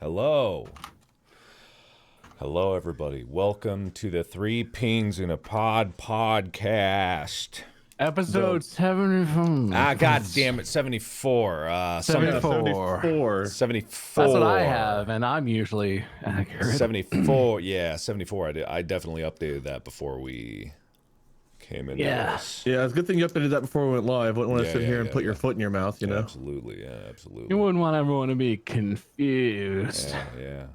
Hello. Hello, everybody. Welcome to the Three Pings in a Pod podcast. Episode 74. God damn it, 74. 74. 74. That's what I have, and I'm usually accurate. 74. Yeah, 74. I definitely updated that before we came into this. Yeah, it's a good thing you updated that before we went live. Wouldn't want to sit here and put your foot in your mouth, you know? Absolutely, yeah, absolutely. You wouldn't want everyone to be confused. Yeah.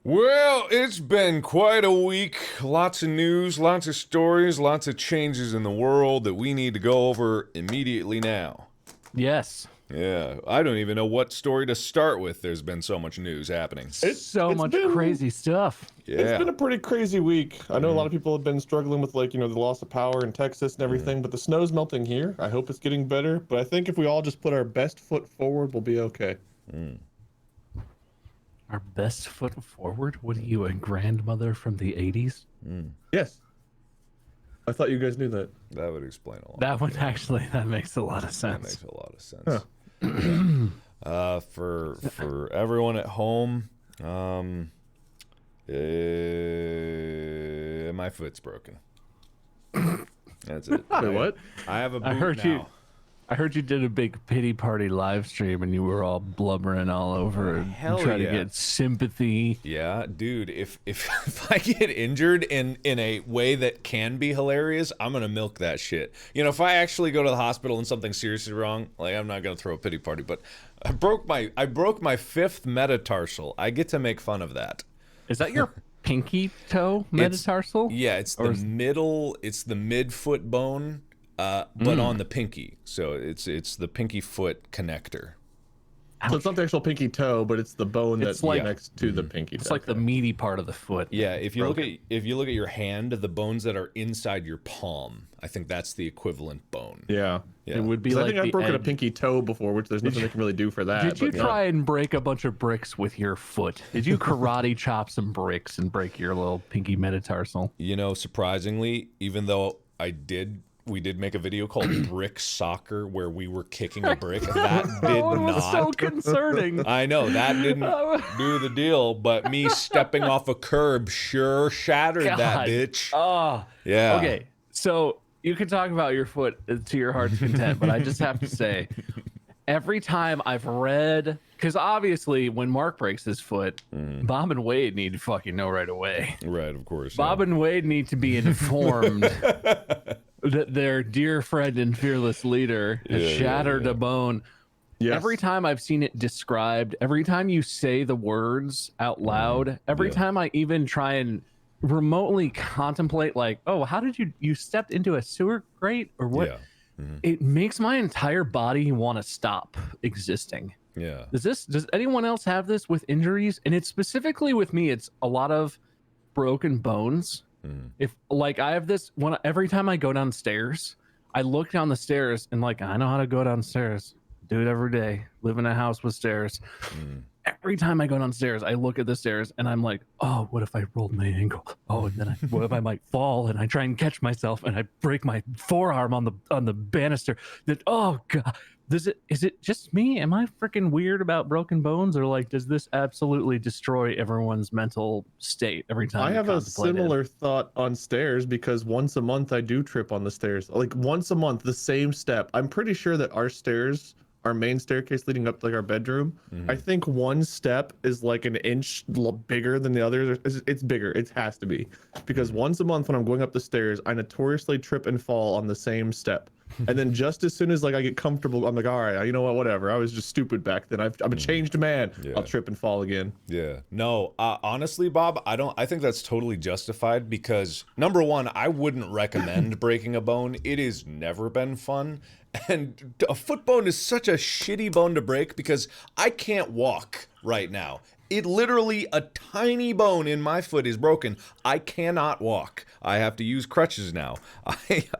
Well, it's been quite a week. Lots of news, lots of stories, lots of changes in the world that we need to go over immediately now. Yes. Yeah, I don't even know what story to start with. There's been so much news happening. It's much crazy stuff. Yeah. It's been a pretty crazy week. I know a lot of people have been struggling with, like, you know, the loss of power in Texas and everything, but the snow's melting here. I hope it's getting better, but I think if we all just put our best foot forward, we'll be okay. Our best foot forward? What are you, a grandmother from the 80s? Yes. I thought you guys knew that. That would explain a lot. That makes a lot of That sense. makes a lot of sense. Huh. For everyone at home, my foot's broken. That's it. Wait, what? I have a boot I heard you did a big pity party live stream and you were all blubbering all over and Hell trying yeah. to get sympathy. Yeah, dude, if I get injured in a way that can be hilarious, I'm gonna milk that shit. You know, if I actually go to the hospital and something's seriously wrong, like, I'm not gonna throw a pity party, but I broke my fifth metatarsal. I get to make fun of that. Is that your pinky toe metatarsal? It's the midfoot bone, but on the pinky. So it's the pinky foot connector. So it's not the actual pinky toe, but it's the bone that's like- next to the pinky toe. It's like the meaty part of the foot. Yeah, if you look at your hand, the bones that are inside your palm, I think that's the equivalent bone. Yeah. It would be 'Cause like I think I've the broken a edge. pinky toe before, which there's nothing they can really do for that. Did you but try and break a bunch of bricks with your foot? Did you karate chop some bricks and break your little pinky metatarsal? You know, surprisingly, even though we did make a video called Brick Soccer where we were kicking a brick. That did one was not. so concerning. I know, that didn't do the deal, but me stepping off a curb sure shattered that God. bitch. Oh, Yeah. okay. So you can talk about your foot to your heart's content, but I just have to say, every time I've read, because obviously when Mark breaks his foot, Bob and Wade need to fucking know right away. Right, of course. Bob and Wade need to be informed that their dear friend and fearless leader has shattered a bone. Yes. Every time I've seen it described, every time you say the words out loud, every time I even try and remotely contemplate, like, oh, how did you stepped into a sewer grate or what? Yeah. It makes my entire body want to stop existing. Yeah. Does anyone else have this with injuries? And it's specifically with me, it's a lot of broken bones. If, like, I have this one, every time I go downstairs, I look down the stairs and, like, I know how to go downstairs, do it every day, live in a house with stairs. Every time I go downstairs, I look at the stairs and I'm like, oh, what if I rolled my ankle? Oh, and then what if I might fall and I try and catch myself and I break my forearm on the banister? That, oh god, is it just me? Am I freaking weird about broken bones, or, like, does this absolutely destroy everyone's mental state every time? I have a similar thought on stairs, because once a month I do trip on the stairs. Like, once a month, the same step. I'm pretty sure that our stairs, our main staircase leading up to, like, our bedroom, I think one step is like an inch bigger than the others. It's bigger. It has to be, because once a month when I'm going up the stairs, I notoriously trip and fall on the same step. And then just as soon as, like, I get comfortable, I'm like, all right, you know what, whatever. I was just stupid back then. I'm a changed man. Yeah. I'll trip and fall again. Yeah. No, honestly, Bob, I think that's totally justified, because number one, I wouldn't recommend breaking a bone. It has never been fun. And a foot bone is such a shitty bone to break, because I can't walk right now. It literally, a tiny bone in my foot is broken. I cannot walk. I have to use crutches now.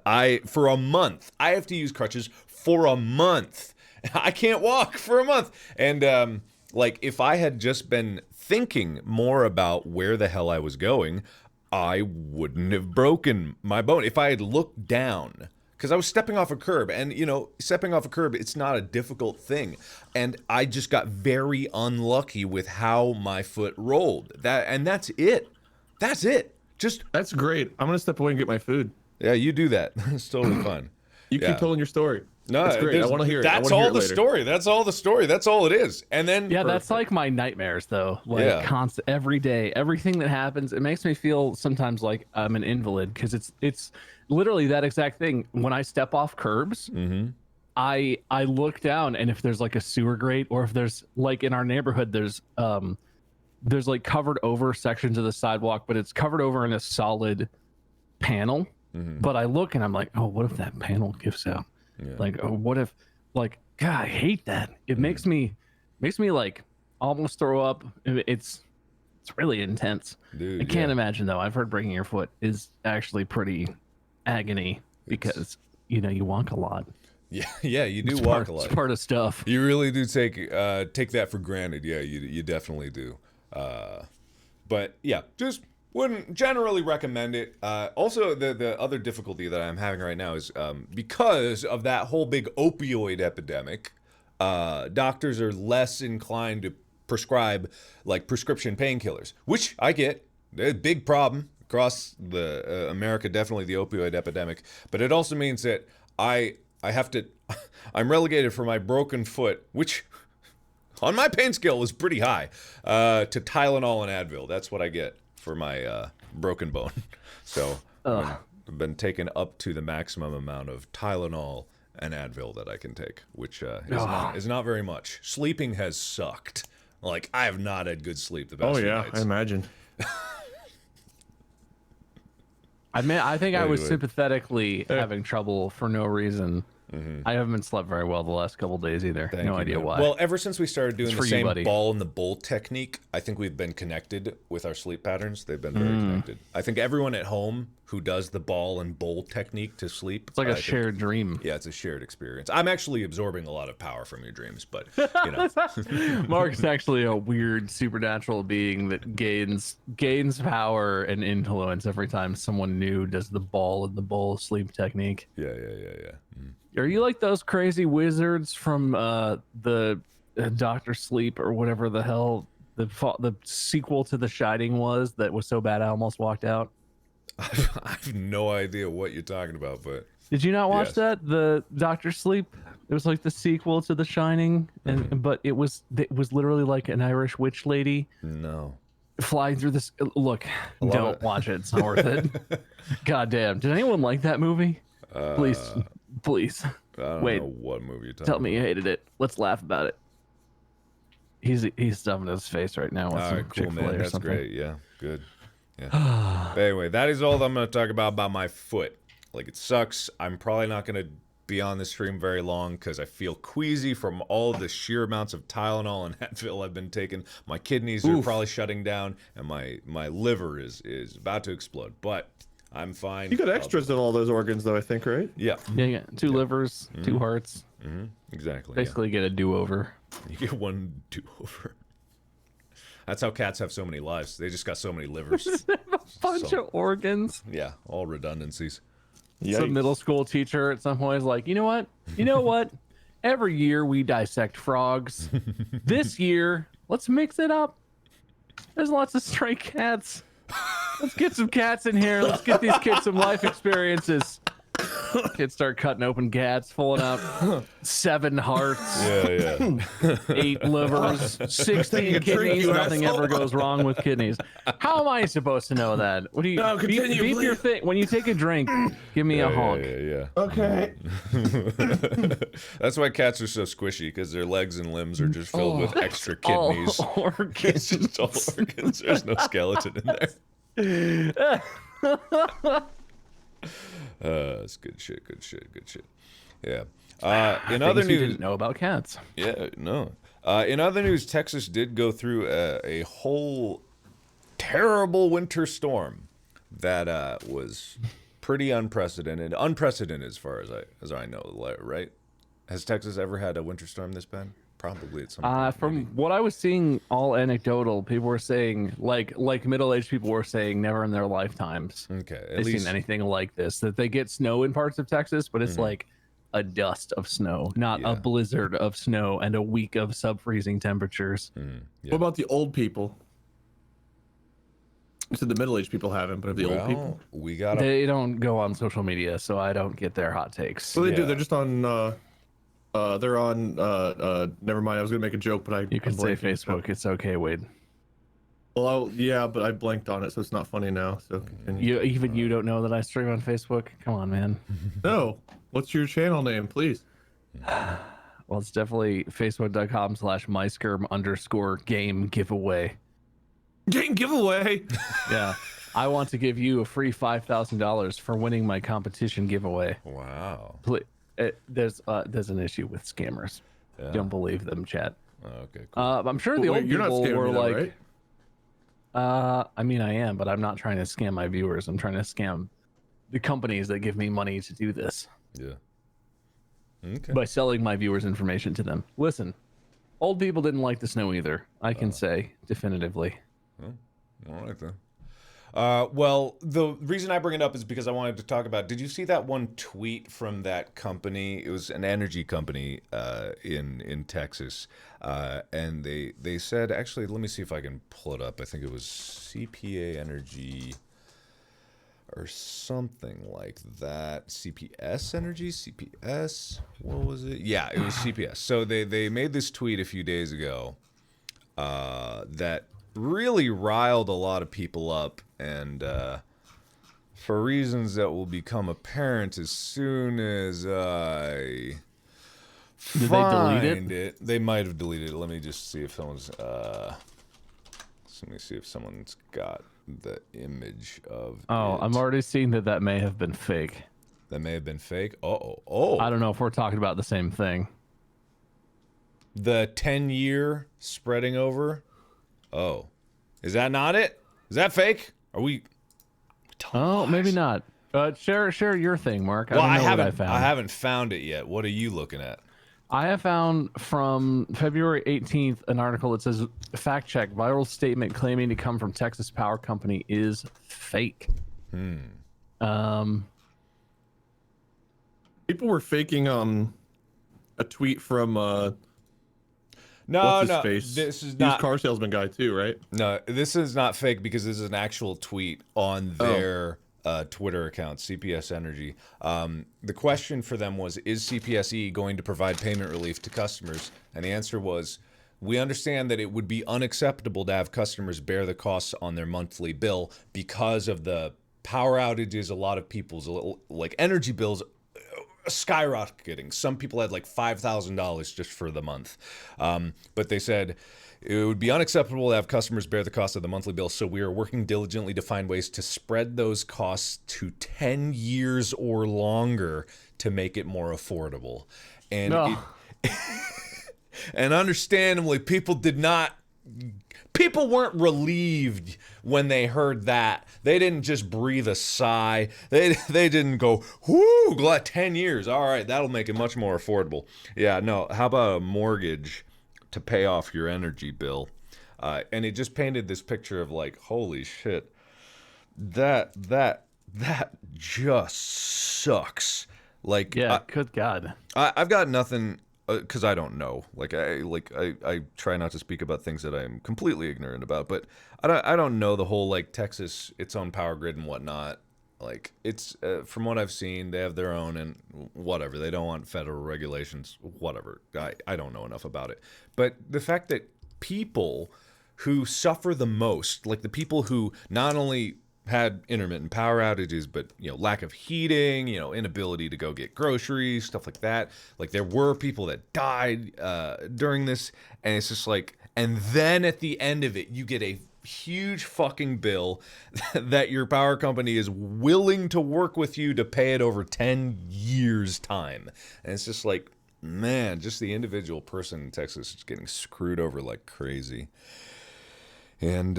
I for a month. I have to use crutches for a month. I can't walk for a month. And like, if I had just been thinking more about where the hell I was going, I wouldn't have broken my bone. If I had looked down, because I was stepping off a curb, and you know, stepping off a curb, it's not a difficult thing, and I just got very unlucky with how my foot rolled. That's it. That's it. Just That's great. I'm gonna step away and get my food. yeah, you do that. It's totally fine. You keep telling your story. No, that's great. I want to hear it. That's all the story. That's all the story. That's all it is. And then Yeah, that's like my nightmares though. Like Yeah. constant every day, everything that happens, it makes me feel sometimes like I'm an invalid because it's literally that exact thing. When I step off curbs, I look down, and if there's like a sewer grate, or if there's like in our neighborhood, there's like covered over sections of the sidewalk, but it's covered over in a solid panel. But I look and I'm like, oh, what if that panel gives out? Yeah. Like, oh, what if, like, God, I hate that. It makes me like almost throw up. It's really intense. Dude, I can't imagine though. I've heard breaking your foot is actually pretty agony because you know you walk a lot. Yeah, you do walk a lot. It's part of stuff. You really do take that for granted. Yeah, you definitely do. But yeah, just wouldn't generally recommend it. Also, the other difficulty that I'm having right now is because of that whole big opioid epidemic, doctors are less inclined to prescribe like prescription painkillers, which I get. They're a big problem across the America, definitely the opioid epidemic. But it also means that I have to, I'm relegated for my broken foot, which on my pain scale is pretty high, to Tylenol and Advil. That's what I get for my broken bone. So I've been taken up to the maximum amount of Tylenol and Advil that I can take, which is not very much. Sleeping has sucked. Like, I have not had good sleep the past few nights. I imagine. I think I was Anyway. sympathetically having trouble for no reason. I haven't slept very well the last couple days either. Thank no you, idea man. why. Well, ever since we started doing It's the for you, same buddy. ball in the bowl technique, I think we've been connected with our sleep patterns. They've been very connected. I think everyone at home who does the ball and bowl technique to sleep, It's like I a think- shared dream. Yeah, it's a shared experience. I'm actually absorbing a lot of power from your dreams, but you know, Mark's actually a weird supernatural being that gains power and influence every time someone new does the ball and the bowl sleep technique. yeah. Mm. Are you like those crazy wizards from the Doctor Sleep or whatever the hell the sequel to The Shining was that was so bad I almost walked out? I have no idea what you're talking about, but Did you not watch Yes. that? The Doctor Sleep? It was like the sequel to The Shining, and but it was literally like an Irish witch lady no. flying through this. Look, love don't it. watch it. It's not worth it. God damn. Did anyone like that movie? Please. I don't Wait, know what movie you're talking tell me you hated it. Let's laugh about it. He's stuffing his face right now with All some right, cool, Chick-fil-A man. or That's something. great. Yeah, good. Yeah. But anyway, that is all that I'm going to talk about my foot. Like, it sucks. I'm probably not going to be on the stream very long because I feel queasy from all the sheer amounts of Tylenol and Advil I've been taking. My kidneys are probably shutting down, and my liver is about to explode. But I'm fine. You got extras in all those organs, though, I think, right? Yeah, Yeah, two livers, two hearts. exactly. Basically, get a do-over. Yeah. You get one do-over. That's how cats have so many lives. They just got so many livers. Bunch of organs. Yeah, all redundancies. Some middle school teacher at some point is like, you know what? Every year we dissect frogs. This year, let's mix it up. There's lots of stray cats. Let's get some cats in here. Let's get these kids some life experiences. Kids start cutting open cats, pulling out 7 hearts, Yeah. 8 livers, 16 kidneys. Nothing ever goes wrong with kidneys. How am I supposed to know that? What do you No, continue, beep your please. thing when you take a drink? Give me a honk. Yeah. Okay. That's why cats are so squishy, because their legs and limbs are just filled with extra kidneys. All organs. It's just all organs. There's no skeleton in there. It's good shit. Yeah. In other Things you news, didn't know about cats. yeah, no. In other news, Texas did go through a whole terrible winter storm that was pretty unprecedented. Unprecedented as far as I know, right? Has Texas ever had a winter storm this bad? Probably at some point. From maybe. what I was seeing, all anecdotal, people were saying, like middle-aged people were saying, never in their lifetimes Okay, at they've least seen anything like this. That they get snow in parts of Texas, but it's like a dust of snow, not a Yeah. blizzard of snow and a week of sub-freezing temperatures. yeah. What about the old people? You said the middle-aged people haven't, but of the old people? We got They don't go on social media, so I don't get their hot takes. So they do. Yeah. They're just on. They're on. Never mind. I was gonna make a joke, but You can say blanked on it. Facebook. It's okay, Wade. Well, yeah, but I blanked on it, so it's not funny now. So continue. You don't know that I stream on Facebook? Come on, man. No. What's your channel name, please? Well, it's definitely facebook.com/myskirm_game giveaway. Game giveaway. Yeah. I want to give you a free $5,000 for winning my competition giveaway. Wow. There's an issue with scammers. Yeah. Don't believe them, chat. Okay. Cool. I'm sure the Wait, old you're not people scamming were me though, like, right? I mean, I am, but I'm not trying to scam my viewers. I'm trying to scam the companies that give me money to do this Yeah. Okay. by selling my viewers information to them. Listen, old people didn't like the snow either. I can say definitively. All right then. Well, the reason I bring it up is because I wanted to talk about. Did you see that one tweet from that company? It was an energy company in Texas, and they said, actually, let me see if I can pull it up. I think it was CPA Energy or something like that. CPS Energy, CPS. What was it? Yeah, it was CPS. So they made this tweet a few days ago that really riled a lot of people up, and for reasons that will become apparent as soon as I Did they delete find it? They might have deleted it. Let me just see if someone's let me see if someone's got the image of Oh, it. I'm already seeing that may have been fake. That may have been fake. Oh. I don't know if we're talking about the same thing. The 10-year spreading over. Oh, is that not it? Is that fake? Are we? Oh, maybe not. Share your thing, Mark. Well, I don't know haven't. what I found. I haven't found it yet. What are you looking at? I have found from February 18th an article that says, fact check, viral statement claiming to come from Texas Power Company is fake. People were faking a tweet from No, what's his no. face? This is Used not. car salesman guy too, right? No, this is not fake because this is an actual tweet on their Twitter account, CPS Energy. The question for them was, is CPSE going to provide payment relief to customers? And the answer was, we understand that it would be unacceptable to have customers bear the costs on their monthly bill because of the power outages. A lot of people's like energy bills skyrocketing. Some people had like $5,000 just for the month. But they said it would be unacceptable to have customers bear the cost of the monthly bill, so we are working diligently to find ways to spread those costs to 10 years or longer to make it more affordable. And No. and understandably, people weren't relieved when they heard that. They didn't just breathe a sigh. They didn't go, whoo, glad 10 years. All right, that'll make it much more affordable. Yeah, no, how about a mortgage to pay off your energy bill? And it just painted this picture of like, holy shit, that just sucks. Like, Yeah, good God. I've got nothing, because I don't know. I try not to speak about things that I'm completely ignorant about. But I don't know the whole like Texas, its own power grid and whatnot. Like it's from what I've seen, they have their own and whatever. They don't want federal regulations. Whatever. I don't know enough about it. But the fact that people who suffer the most, like the people who not only had intermittent power outages, but lack of heating, inability to go get groceries, stuff like that. Like there were people that died during this, and it's just like, and then at the end of it, you get a huge fucking bill that your power company is willing to work with you to pay it over 10 years time. And it's just like, man, just the individual person in Texas is getting screwed over like crazy. And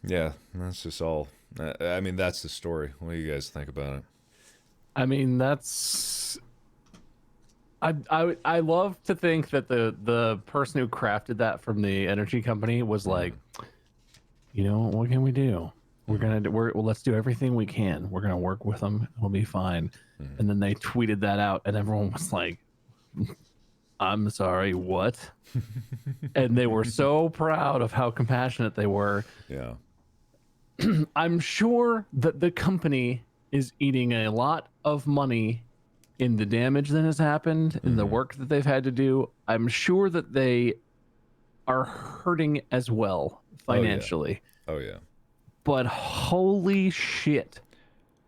yeah, that's just all. I mean, that's the story. What do you guys think about it? I mean, that's I love to think that the person who crafted that from the energy company was like, you know, what can we do? Well, let's do everything we can. We're gonna work with them. It'll be fine. And then they tweeted that out, and everyone was like, "I'm sorry, what?" And they were so proud of how compassionate they were. Yeah. I'm sure that the company is eating a lot of money in the damage that has happened, in the work that they've had to do. I'm sure that they are hurting as well financially. Oh yeah. But holy shit.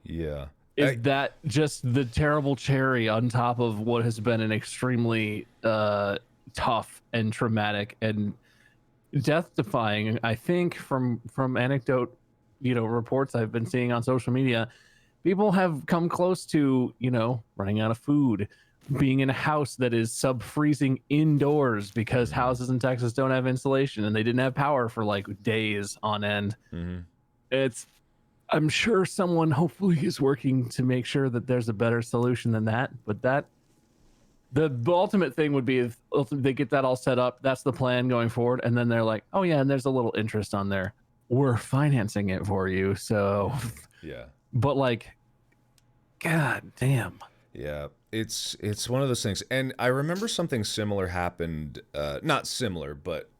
Yeah. Is that just the terrible cherry on top of what has been an extremely tough and traumatic and death-defying, I think, from anecdote, you know, reports I've been seeing on social media, people have come close to, you know, running out of food, being in a house that is sub-freezing indoors because houses in Texas don't have insulation and they didn't have power for like days on end. I'm sure someone hopefully is working to make sure that there's a better solution than that. But the ultimate thing would be if they get that all set up, that's the plan going forward. And then they're like, oh yeah, and there's a little interest on there. We're financing it for you. So yeah. But like, God damn. Yeah, it's one of those things. And I remember something similar happened, not similar, but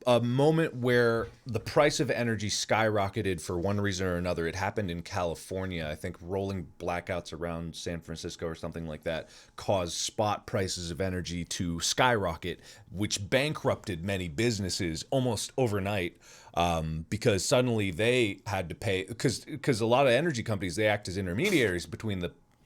a moment where the price of energy skyrocketed for one reason or another. It happened in California. I think rolling blackouts around San Francisco or something like that caused spot prices of energy to skyrocket, which bankrupted many businesses almost overnight. Because suddenly they had to pay, because a lot of energy companies, they act as intermediaries between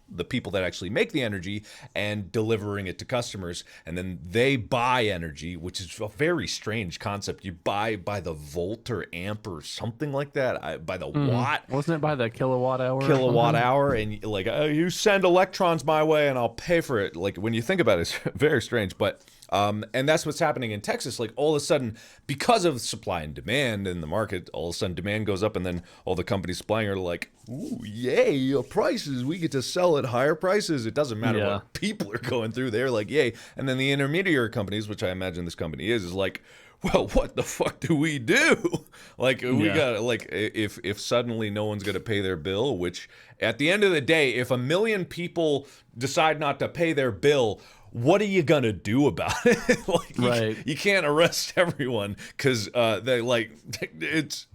the people that actually make the energy and delivering it to customers, and then they buy energy, which is a very strange concept. You buy by the volt or amp or something like that, by the watt. Wasn't it by the kilowatt hour? Kilowatt hour, and like you send electrons my way and I'll pay for it. Like when you think about it, it's very strange, but and that's what's happening in Texas. Like all of a sudden, because of supply and demand in the market, all of a sudden demand goes up, and then all the companies supplying are like, "Ooh, yay, prices! We get to sell at higher prices." It doesn't matter what people are going through. They're like, "Yay!" And then the intermediary companies, which I imagine this company is like, "Well, what the fuck do we do?" Like we got like if suddenly no one's gonna pay their bill, which at the end of the day, if 1 million people decide not to pay their bill, what are you gonna do about it? Like, you can't arrest everyone because they like it's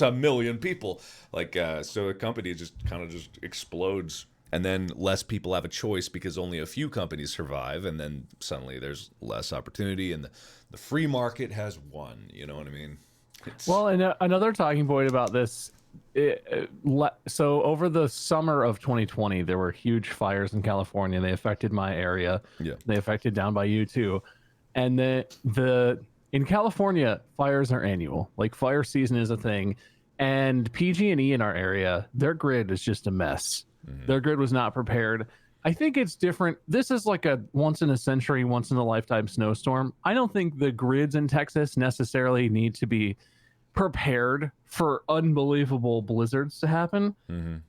1 million people. Like so a company just kind of just explodes, and then less people have a choice because only a few companies survive, and then suddenly there's less opportunity, and the free market has won. You know what I mean? Well, and another talking point about this. So over the summer of 2020, there were huge fires in California. They affected my area. Yeah. They affected down by you too. And in California, fires are annual. Like fire season is a thing. And PG&E in our area, their grid is just a mess. Their grid was not prepared. I think it's different. This is like a once in a century, once in a lifetime snowstorm. I don't think the grids in Texas necessarily need to be prepared for unbelievable blizzards to happen.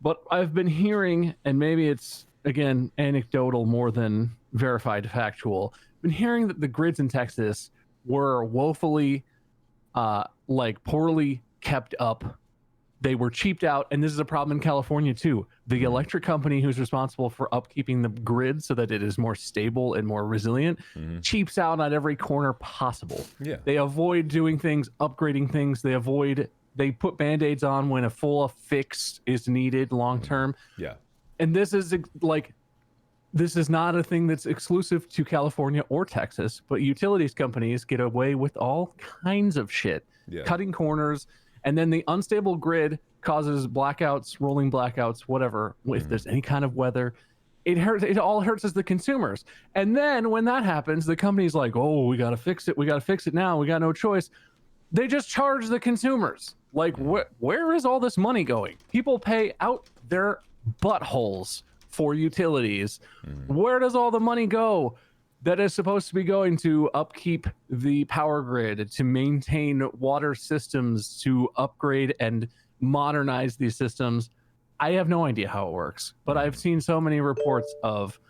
But I've been hearing, and maybe it's again anecdotal more than verified factual, been hearing that the grids in Texas were woefully like poorly kept up. They were cheaped out, and this is a problem in California too. The electric company who's responsible for upkeeping the grid so that it is more stable and more resilient cheaps out at every corner possible. Yeah. They avoid doing things, upgrading things. They put band-aids on when a full fix is needed long term. Yeah. And this is not a thing that's exclusive to California or Texas, but utilities companies get away with all kinds of shit, cutting corners. And then the unstable grid causes blackouts, rolling blackouts, whatever. If there's any kind of weather, it hurts. It all hurts as the consumers. And then when that happens, the company's like, "Oh, we gotta fix it. We gotta fix it now. We got no choice." They just charge the consumers. Like, where is all this money going? People pay out their buttholes for utilities. Where does all the money go that is supposed to be going to upkeep the power grid, to maintain water systems, to upgrade and modernize these systems? I have no idea how it works, but I've seen so many reports of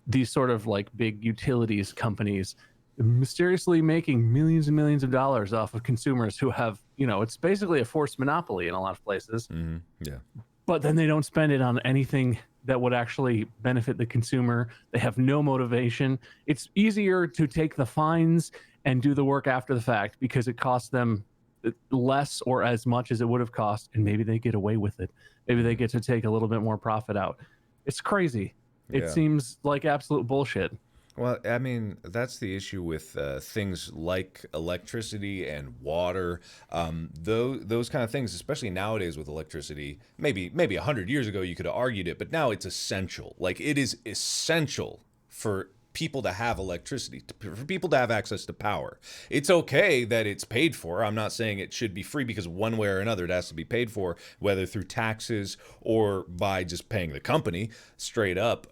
these sort of like big utilities companies mysteriously making millions and millions of dollars off of consumers who have, you know, it's basically a forced monopoly in a lot of places. Yeah. But then they don't spend it on anything that would actually benefit the consumer. They have no motivation. It's easier to take the fines and do the work after the fact because it costs them less or as much as it would have cost, and maybe they get away with it. Maybe they get to take a little bit more profit out. It's crazy. It seems like absolute bullshit. Well, I mean, that's the issue with things like electricity and water. Those kind of things, especially nowadays with electricity, maybe 100 years ago you could have argued it, but now it's essential. Like, it is essential for people to have electricity, for people to have access to power. It's okay that it's paid for. I'm not saying it should be free, because one way or another it has to be paid for, whether through taxes or by just paying the company straight up.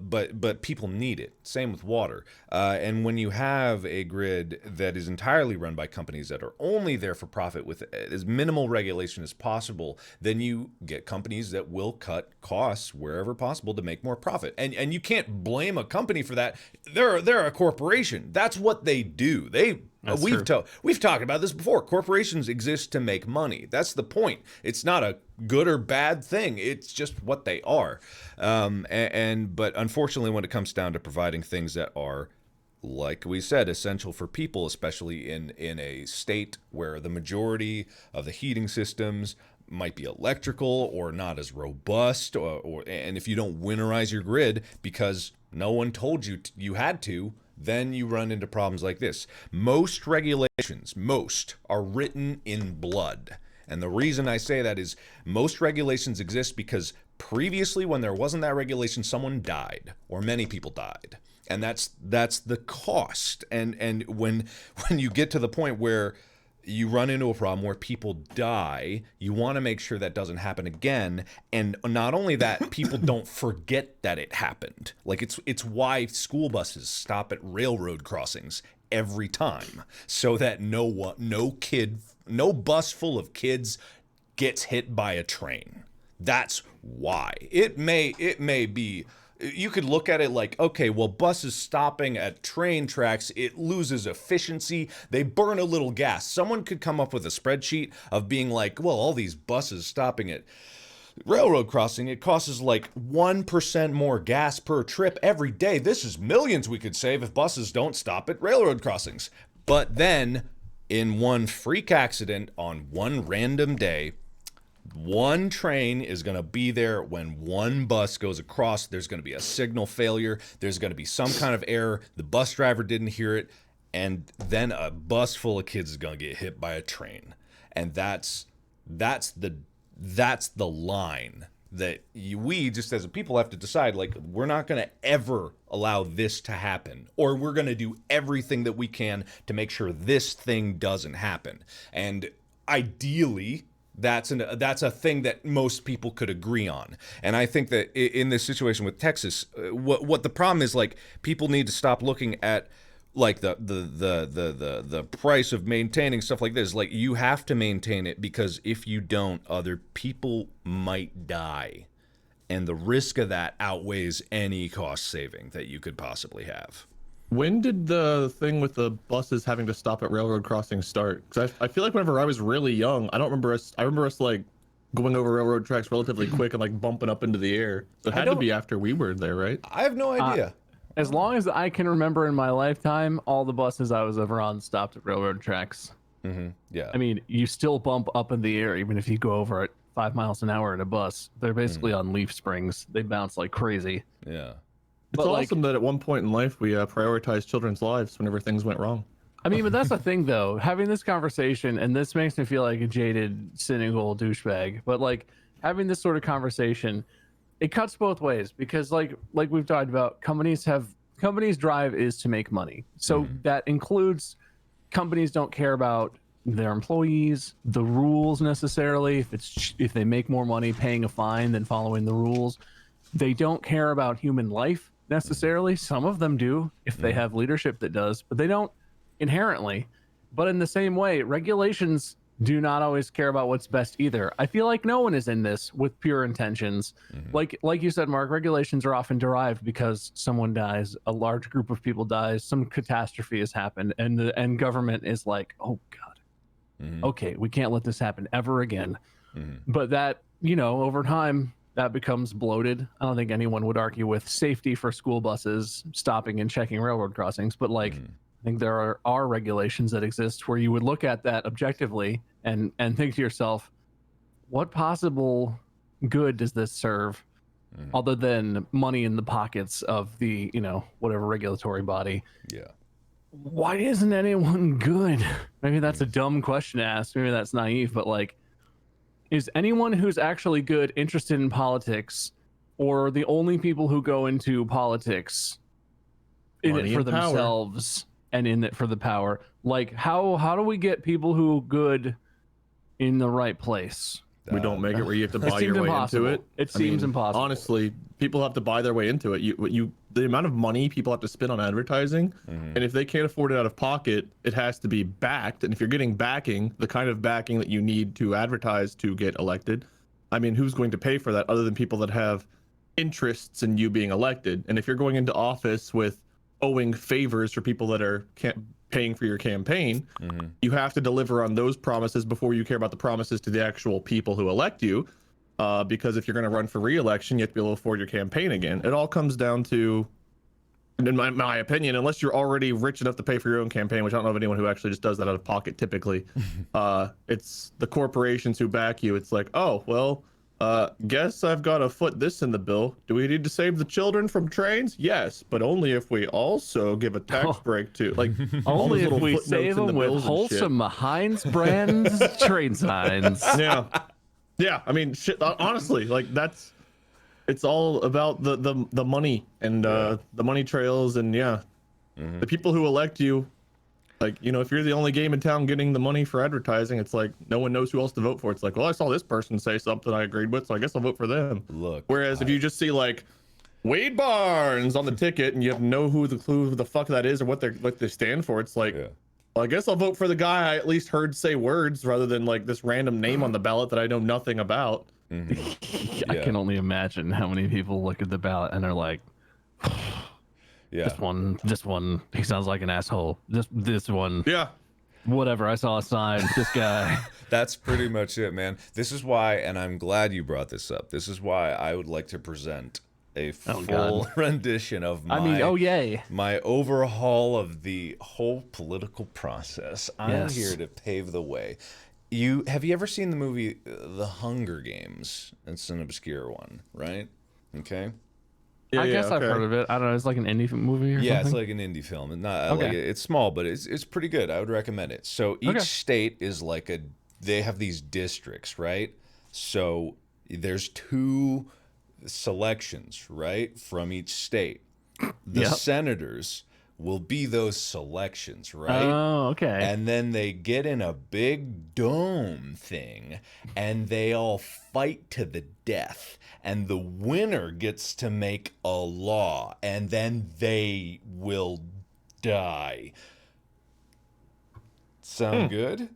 But people need it. Same with water. And when you have a grid that is entirely run by companies that are only there for profit with as minimal regulation as possible, then you get companies that will cut costs wherever possible to make more profit. And you can't blame a company for that. They're a corporation. That's what they do. We've talked about this before. Corporations exist to make money. That's the point. It's not a good or bad thing. It's just what they are. But unfortunately, when it comes down to providing things that are, like we said, essential for people, especially in a state where the majority of the heating systems might be electrical or not as robust, and if you don't winterize your grid because no one told you you had to, then you run into problems like this. Most regulations, are written in blood. And the reason I say that is most regulations exist because previously, when there wasn't that regulation, someone died, or many people died. And that's the cost. And when you get to the point where you run into a problem where people die, you want to make sure that doesn't happen again. And not only that, people don't forget that it happened. Like, it's why school buses stop at railroad crossings every time, so that no bus full of kids gets hit by a train. That's why. It may be, you could look at it like, okay, well, buses stopping at train tracks, it loses efficiency. They burn a little gas. Someone could come up with a spreadsheet of being like, well, all these buses stopping at railroad crossing, it costs like 1% more gas per trip every day. This is millions we could save if buses don't stop at railroad crossings. But then, in one freak accident on one random day, one train is going to be there when one bus goes across. There's going to be a signal failure. There's going to be some kind of error. The bus driver didn't hear it. And then a bus full of kids is going to get hit by a train. And that's the line that we just as a people have to decide, like, we're not going to ever allow this to happen, or we're going to do everything that we can to make sure this thing doesn't happen. And ideally, that's a thing that most people could agree on. And I think that in this situation with Texas, what the problem is, like, people need to stop looking at like the price of maintaining stuff like this. Like, you have to maintain it, because if you don't, other people might die, and the risk of that outweighs any cost saving that you could possibly have. When did the thing with the buses having to stop at railroad crossings start? Because I feel like whenever I was really young, I remember us like going over railroad tracks relatively quick and like bumping up into the air. So it had to be after we were there, right? I have no idea. As long as I can remember in my lifetime, all the buses I was ever on stopped at railroad tracks. Mm-hmm. Yeah. I mean, you still bump up in the air even if you go over at 5 miles an hour in a bus. They're basically on leaf springs. They bounce like crazy. Yeah. It's awesome that at one point in life we prioritized children's lives whenever things went wrong. I mean, but that's the thing, though. Having this conversation, and this makes me feel like a jaded, cynical douchebag, but like having this sort of conversation, it cuts both ways, because like we've talked about, companies drive is to make money. So that includes companies don't care about their employees, the rules necessarily. If they make more money paying a fine than following the rules, they don't care about human life necessarily. Some of them do if they have leadership that does, but they don't inherently. But in the same way, regulations do not always care about what's best either. I feel like no one is in this with pure intentions. Like you said, Mark, regulations are often derived because someone dies, a large group of people dies, some catastrophe has happened, and government is like, oh God, okay, we can't let this happen ever again. But that, over time, that becomes bloated. I don't think anyone would argue with safety for school buses stopping and checking railroad crossings, but I think there are regulations that exist where you would look at that objectively and think to yourself, what possible good does this serve other than money in the pockets of the, whatever regulatory body? Yeah. Why isn't anyone good? Maybe that's a dumb question to ask. Maybe that's naive, but is anyone who's actually good interested in politics, or the only people who go into politics in Money it for and power. themselves and in it for the power? How do we get people who good in the right place? We don't make it where you have to buy your way into it. It seems impossible. Honestly, people have to buy their way into it. The amount of money people have to spend on advertising, and if they can't afford it out of pocket, it has to be backed. And if you're getting backing, the kind of backing that you need to advertise to get elected, who's going to pay for that other than people that have interests in you being elected? And if you're going into office with owing favors for people that are paying for your campaign, you have to deliver on those promises before you care about the promises to the actual people who elect you. Because if you're going to run for re-election, you have to be able to afford your campaign again. It all comes down to, in my opinion, unless you're already rich enough to pay for your own campaign, which I don't know of anyone who actually just does that out of pocket typically. It's the corporations who back you. It's like, oh, well, guess I've got to foot this in the bill. Do we need to save the children from trains? Yes, but only if we also give a tax break to, only if we save them with wholesome Heinz brand train signs. Yeah, shit, honestly, it's all about the money and the money trails, and the people who elect you, if you're the only game in town getting the money for advertising, it's like no one knows who else to vote for. It's like, well, I saw this person say something I agreed with, so I guess I'll vote for them. Look, whereas if you just see Wade Barnes on the ticket and you have no clue who the fuck that is or what they stand for, it's like, well, I guess I'll vote for the guy I at least heard say words rather than this random name on the ballot that I know nothing about. I can only imagine how many people look at the ballot and are like, this one, he sounds like an asshole. This one. Yeah. Whatever, I saw a sign, this guy. That's pretty much it, man. This is why, and I'm glad you brought this up, this is why I would like to present a full rendition of my overhaul of the whole political process. I'm here to pave the way. Have you ever seen the movie The Hunger Games? It's an obscure one, right? Okay. I guess I've heard of it. I don't know. It's like an indie movie or something? It's like an indie film. Not it's small, but it's pretty good. I would recommend it. So each state is they have these districts, right? So there's 2 selections, right, from each state. The senators will be those selections, right? Oh, okay. And then they get in a big dome thing and they all fight to the death, and the winner gets to make a law, and then they will die. Sound good?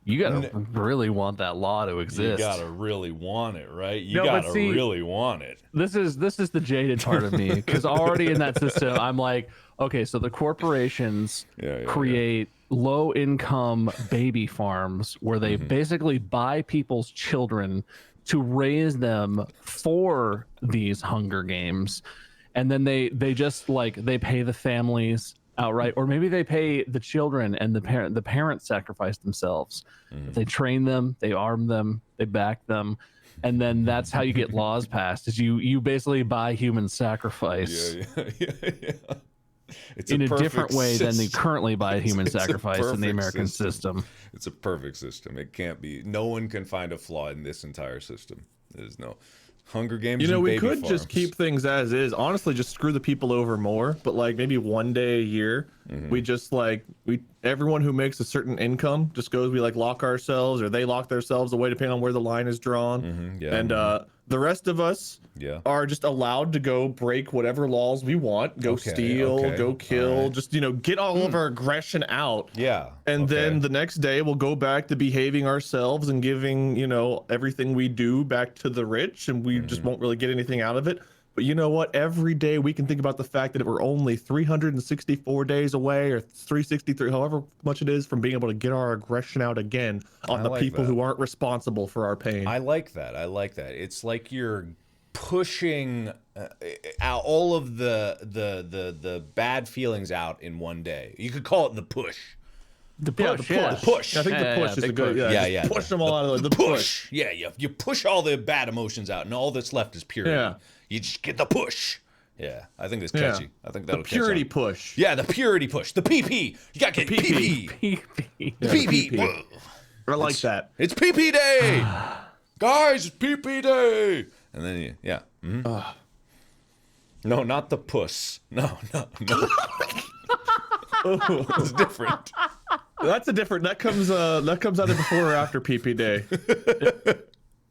You gotta really want that law to exist. You gotta really want it, right? You gotta really want it. This is the jaded part of me, because already in that system, I'm like, okay, so the corporations create low-income baby farms where they basically buy people's children to raise them for these Hunger Games, and then they just they pay the families outright, or maybe they pay the children and the parents sacrifice themselves. They train them, they arm them, they back them, and then that's how you get laws passed. Is you basically buy human sacrifice. It's in a different way than they currently buy human sacrifice in the American system. It's a perfect system. It can't be. No one can find a flaw in this entire system. There's no Hunger Games. We could just keep things as is. Honestly, just screw the people over more. But maybe one day a year, we just everyone who makes a certain income just goes. We lock ourselves, or they lock themselves away, depending on where the line is drawn. The rest of us are just allowed to go break whatever laws we want, go steal, go kill, just, you know, get all of our aggression out. Yeah. And then the next day we'll go back to behaving ourselves and giving, you know, everything we do back to the rich, and we just won't really get anything out of it. But you know what? Every day we can think about the fact that we're only 364 days away, or 363, however much it is, from being able to get our aggression out again on the people who aren't responsible for our pain. I like that. I like that. It's like you're pushing out all of the bad feelings out in one day. You could call it the push. The push, the push. I think the push is a good. Push them all out of the push. Yeah, you push all the bad emotions out, and all that's left is purity. Yeah. You just get the push. Yeah, I think that's catchy. I think that'll the purity catch on. push. Yeah, the purity push. The PP. You gotta get PP. PP. The PP. I like that. It's PP day, guys. It's PP day. And then no, not the puss. No. It's different. That's a different. That comes either before or after PP day.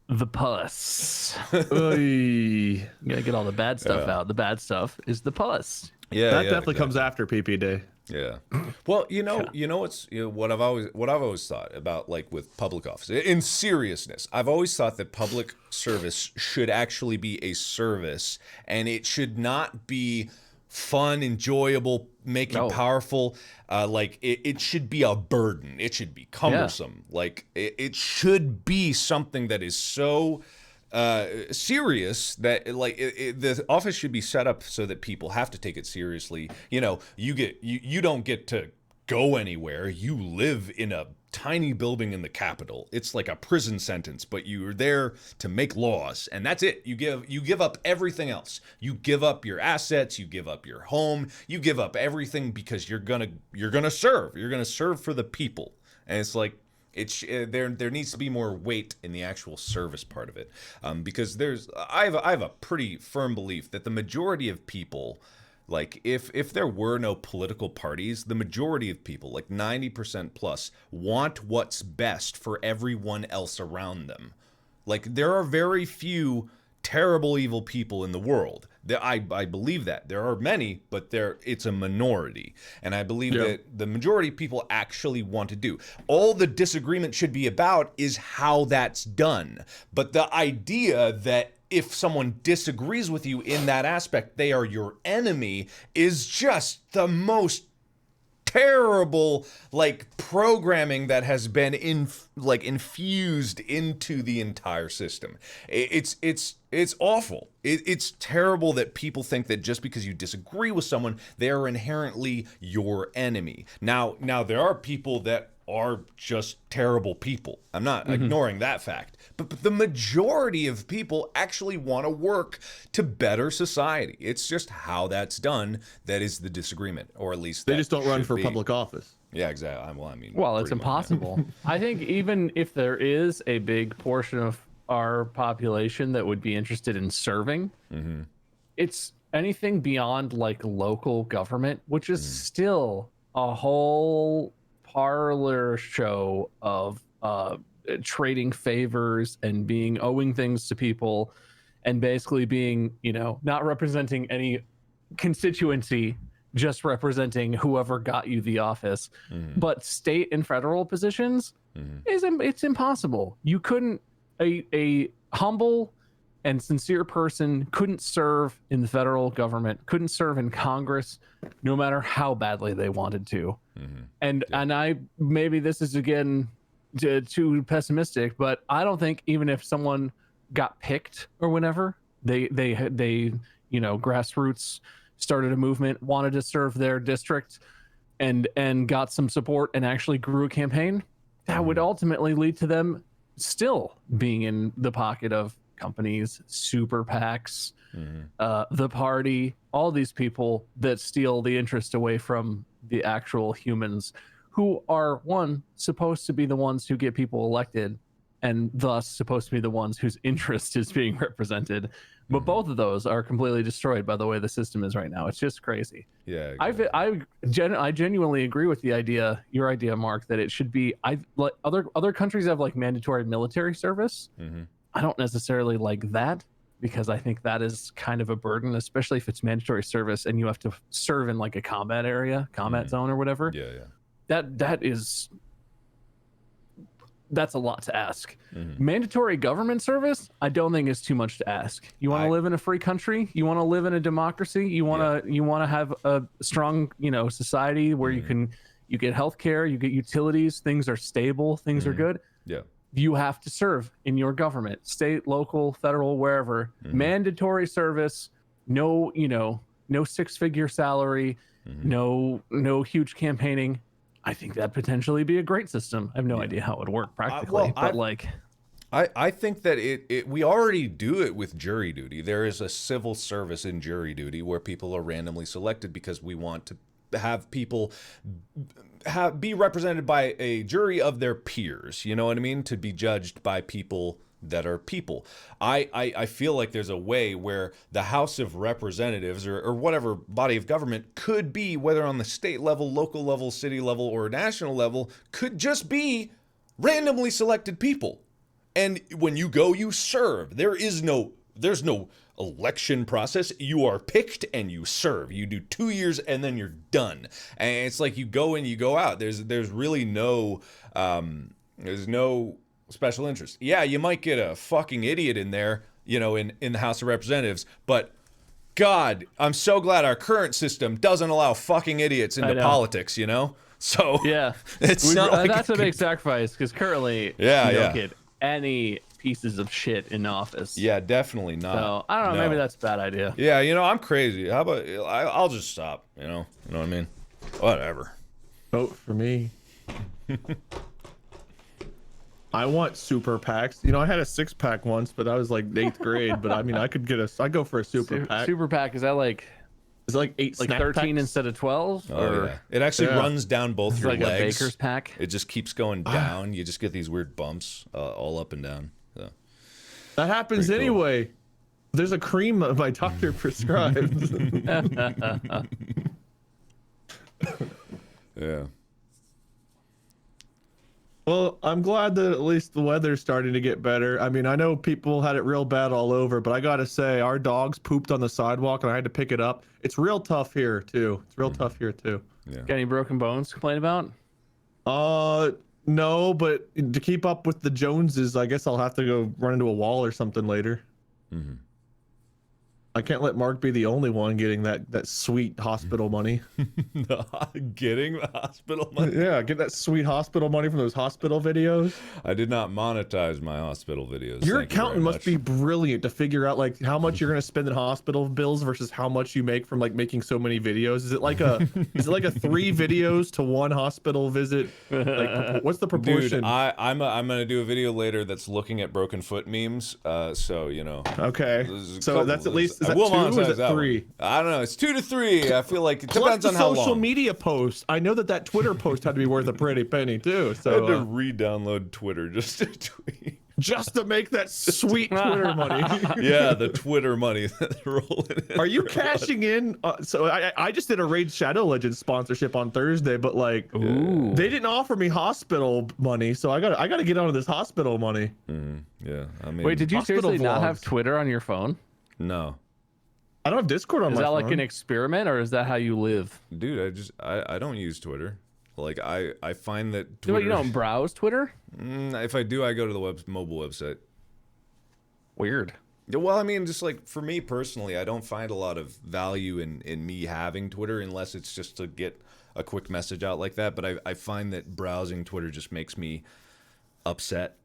The puss. Oy. You gotta get all the bad stuff out. The bad stuff is the puss. Yeah, that definitely comes after PP day. Yeah. Well, what I've always thought about, like, with public office, in seriousness, I've always thought that public service should actually be a service, and it should not be fun, enjoyable, make you powerful. Like it should be a burden. It should be cumbersome. Like it should be something that is so serious that the office should be set up so that people have to take it seriously. You know, you don't get to go anywhere. You live in a tiny building in the Capitol. It's like a prison sentence, but you're there to make laws, and that's it. You give up everything else. You give up your assets. You give up your home. You give up everything because you're gonna serve. You're gonna serve for the people, and it's like there needs to be more weight in the actual service part of it, because I have a pretty firm belief that the majority of people, like if there were no political parties, the majority of people, like 90% plus, want what's best for everyone else around them. Like there are very few terrible, evil people in the world. I believe that. There are many, but it's a minority. And I believe that the majority of people actually want to do. All the disagreement should be about is how that's done. But the idea that if someone disagrees with you in that aspect, they are your enemy, is just the most terrible, like, programming that has been infused into the entire system. It's awful. It's terrible that people think that just because you disagree with someone, they are inherently your enemy. Now there are people that are just terrible people. I'm not ignoring that fact. But the majority of people actually want to work to better society. It's just how that's done that is the disagreement, or at least they just don't run for public office. Yeah, exactly. Well, it's impossible. I think even if there is a big portion of our population that would be interested in serving, it's anything beyond like local government, which is still a whole parlor show of trading favors and owing things to people, and basically being, not representing any constituency, just representing whoever got you the office. But state and federal positions it's impossible. You couldn't, a humble and sincere person couldn't serve in the federal government, couldn't serve in Congress, no matter how badly they wanted to. And I, maybe this is again too pessimistic, but I don't think even if someone got picked or whenever they grassroots started a movement, wanted to serve their district, and got some support and actually grew a campaign, that would ultimately lead to them still being in the pocket of companies, super PACs, the party, all these people that steal the interest away from the actual humans, who are supposed to be the ones who get people elected, and thus supposed to be the ones whose interest is being represented. But both of those are completely destroyed by the way the system is right now. It's just crazy. Yeah, exactly. I genuinely agree with your idea, Mark, that it should be. Other countries have like mandatory military service. I don't necessarily like that, because I think that is kind of a burden, especially if it's mandatory service and you have to serve in like a combat area, combat zone or whatever. Yeah, yeah. That's a lot to ask. Mandatory government service, I don't think is too much to ask. You want to live in a free country, you want to live in a democracy, you want to have a strong, society where you get healthcare, you get utilities, things are stable, things are good. Yeah. You have to serve in your government, state, local, federal, wherever. Mandatory service, no six-figure salary, no huge campaigning. I think that'd potentially be a great system. I have no idea how it would work practically, I think that we already do it with jury duty. There is a civil service in jury duty where people are randomly selected because we want to have people be represented by a jury of their peers. You know what I mean? To be judged by people that are people. I feel like there's a way where the House of Representatives or whatever body of government could be, whether on the state level, local level, city level, or national level, could just be randomly selected people. And when you go, you serve. There's no election process. You are picked and you serve. You do 2 years and then you're done. And it's like you go in, you go out. There's really no special interest. Yeah, you might get a fucking idiot in there, in the House of Representatives, but God, I'm so glad our current system doesn't allow fucking idiots into politics, So yeah, it's not like that's a big sacrifice, because currently you don't get any pieces of shit in office. Yeah, definitely not. So I don't know, maybe that's a bad idea. Yeah, I'm crazy. How about I'll just stop, you know what I mean? Whatever. Vote for me. I want super packs. I had a 6-pack once, but I was like 8th grade. But I mean, I go for a super pack. Super pack, is that like? Is it like 8 like 13 packs? Instead of 12? Oh, yeah. It actually runs down both your like legs. A baker's pack. It just keeps going down. You just get these weird bumps all up and down. So. That happens anyway. There's a cream that my doctor prescribed. Yeah. Well, I'm glad that at least the weather's starting to get better. I mean, I know people had it real bad all over, but I gotta say, our dogs pooped on the sidewalk and I had to pick it up. It's real tough here too. Yeah. Got any broken bones to complain about? No, but to keep up with the Joneses, I guess I'll have to go run into a wall or something later. Mm-hmm. I can't let Mark be the only one getting that sweet hospital money. Getting the hospital money? Yeah, get that sweet hospital money from those hospital videos. I did not monetize my hospital videos. Your accountant must be brilliant to figure out like how much you're gonna spend in hospital bills versus how much you make from like making so many videos. Is it like a 3 videos to 1 hospital visit? Like what's the proportion? Dude, I'm gonna do a video later that's looking at broken foot memes. So Okay. So that's at least. Is that 2 or is it 3? I don't know. It's 2 to 3. I feel like it depends on how long. Social media post. I know that Twitter post had to be worth a pretty penny too. So I had to re-download Twitter just to tweet. Just to make that sweet Twitter money. Yeah, the Twitter money that's rolling in. Are you cashing in? So I just did a Raid Shadow Legends sponsorship on Thursday, but like they didn't offer me hospital money, so I gotta get onto this hospital money. Yeah, I mean. Wait, did you seriously not vlogs. have Twitter on your phone? No. I don't have Discord on my phone. Is that like an experiment, or is that how you live? Dude, I don't use Twitter. Like I find that Twitter. You don't browse Twitter? If I do, I go to the mobile website. Weird. Well, I mean, just like for me personally, I don't find a lot of value in me having Twitter unless it's just to get a quick message out like that. But I find that browsing Twitter just makes me upset,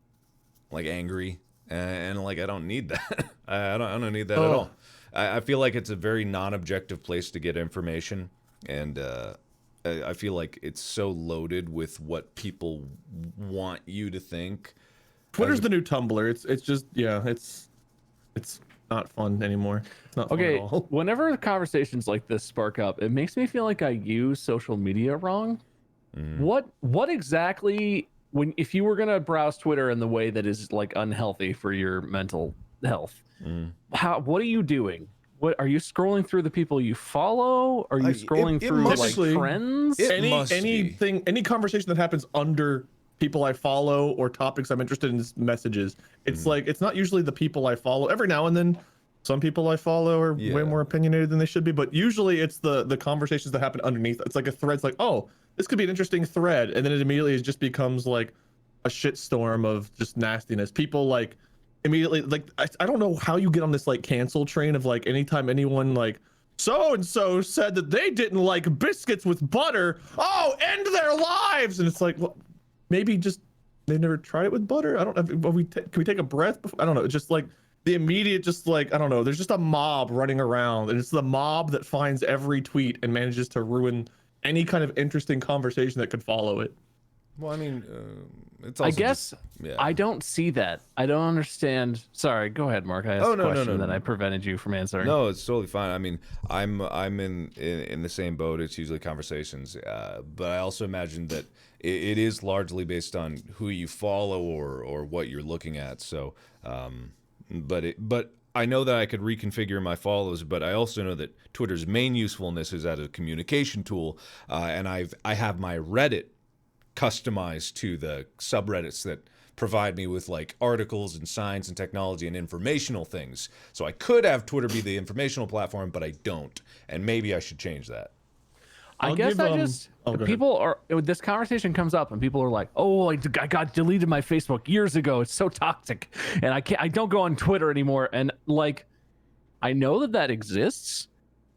like angry, and like I don't need that. I don't need that at all. I feel like it's a very non-objective place to get information, and I feel like it's so loaded with what people want you to think. Twitter's the new Tumblr. It's just it's not fun anymore. It's not fun at all. Whenever conversations like this spark up, it makes me feel like I use social media wrong. What exactly, if you were gonna browse Twitter in the way that is like unhealthy for your mental health, what are you doing? What are you scrolling through the people you follow? Are you scrolling through like friends? Any conversation that happens under people I follow or topics I'm interested in messages. It's like, it's not usually the people I follow. Every now and then, some people I follow are way more opinionated than they should be, but usually it's the conversations that happen underneath. It's like a thread's like, oh, this could be an interesting thread, and then it immediately just becomes like a shitstorm of just nastiness. People like immediately like I don't know how you get on this like cancel train of like anytime anyone like so and so said that they didn't like biscuits with butter, oh, end their lives, and it's like, well, maybe just they've never tried it with butter. I don't know. Can we take a breath before? I don't know. It's just like the immediate, just like, I don't know. There's just a mob running around, and it's the mob that finds every tweet and manages to ruin any kind of interesting conversation that could follow it. Well, I mean, it's also I guess I don't see that. I don't understand. Sorry, go ahead, Mark. I asked a question that I prevented you from answering. No, it's totally fine. I mean, I'm in the same boat. It's usually conversations, but I also imagine that it is largely based on who you follow or what you're looking at. So, but I know that I could reconfigure my follows, but I also know that Twitter's main usefulness is as a communication tool, and I have my Reddit customized to the subreddits that provide me with like articles and science and technology and informational things. So I could have Twitter be the informational platform, but I don't, and maybe I should change that. I guess people are, this conversation comes up and people are like, oh, I got deleted my Facebook years ago. It's so toxic. And I don't go on Twitter anymore. And like, I know that exists,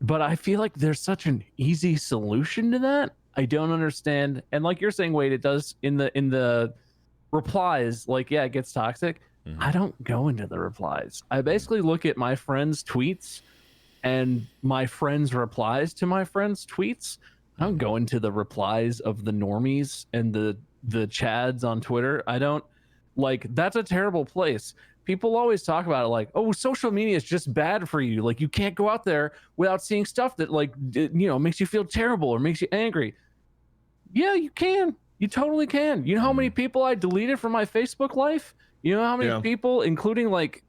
but I feel like there's such an easy solution to that. I don't understand. And like you're saying, Wade, it does in the replies, like, yeah, it gets toxic. I don't go into the replies. I basically look at my friends' tweets and my friends' replies to my friends' tweets. I don't go into the replies of the normies and the chads on Twitter. I don't, like, that's a terrible place. People always talk about it like, oh, social media is just bad for you. Like, you can't go out there without seeing stuff that, like, you know, makes you feel terrible or makes you angry. Yeah, you can. You totally can. You know how many people I deleted from my Facebook life? You know how many people, including like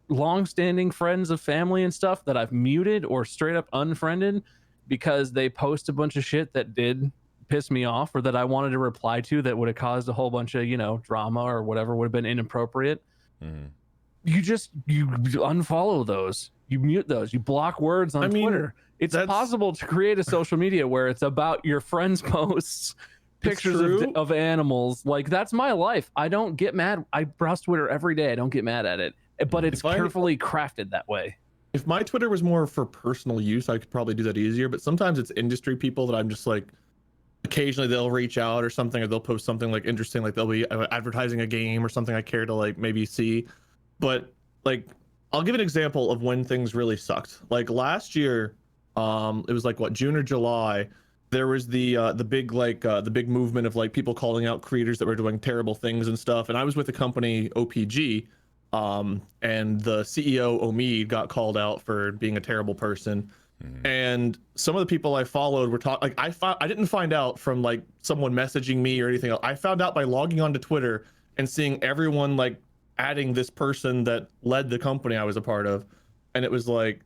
long-standing friends of family and stuff, that I've muted or straight up unfriended because they post a bunch of shit that did piss me off or that I wanted to reply to that would have caused a whole bunch of, you know, drama or whatever would have been inappropriate. You unfollow those, you mute those, you block words on Twitter. It's possible to create a social media where it's about your friends' posts, pictures of animals. Like, that's my life. I don't get mad. I browse Twitter every day. I don't get mad at it, but it's carefully crafted that way. If my Twitter was more for personal use, I could probably do that easier, but sometimes it's industry people that I'm just like, occasionally they'll reach out or something, or they'll post something like interesting, like they'll be advertising a game or something I care to like maybe see. But like, I'll give an example of when things really sucked. Like last year, it was like what, June or July, there was the big movement of like people calling out creators that were doing terrible things and stuff. And I was with the company OPG, and the CEO Omid got called out for being a terrible person. And some of the people I followed were talking, like I didn't find out from like someone messaging me or anything else. I found out by logging onto Twitter and seeing everyone like adding this person that led the company I was a part of, and it was like,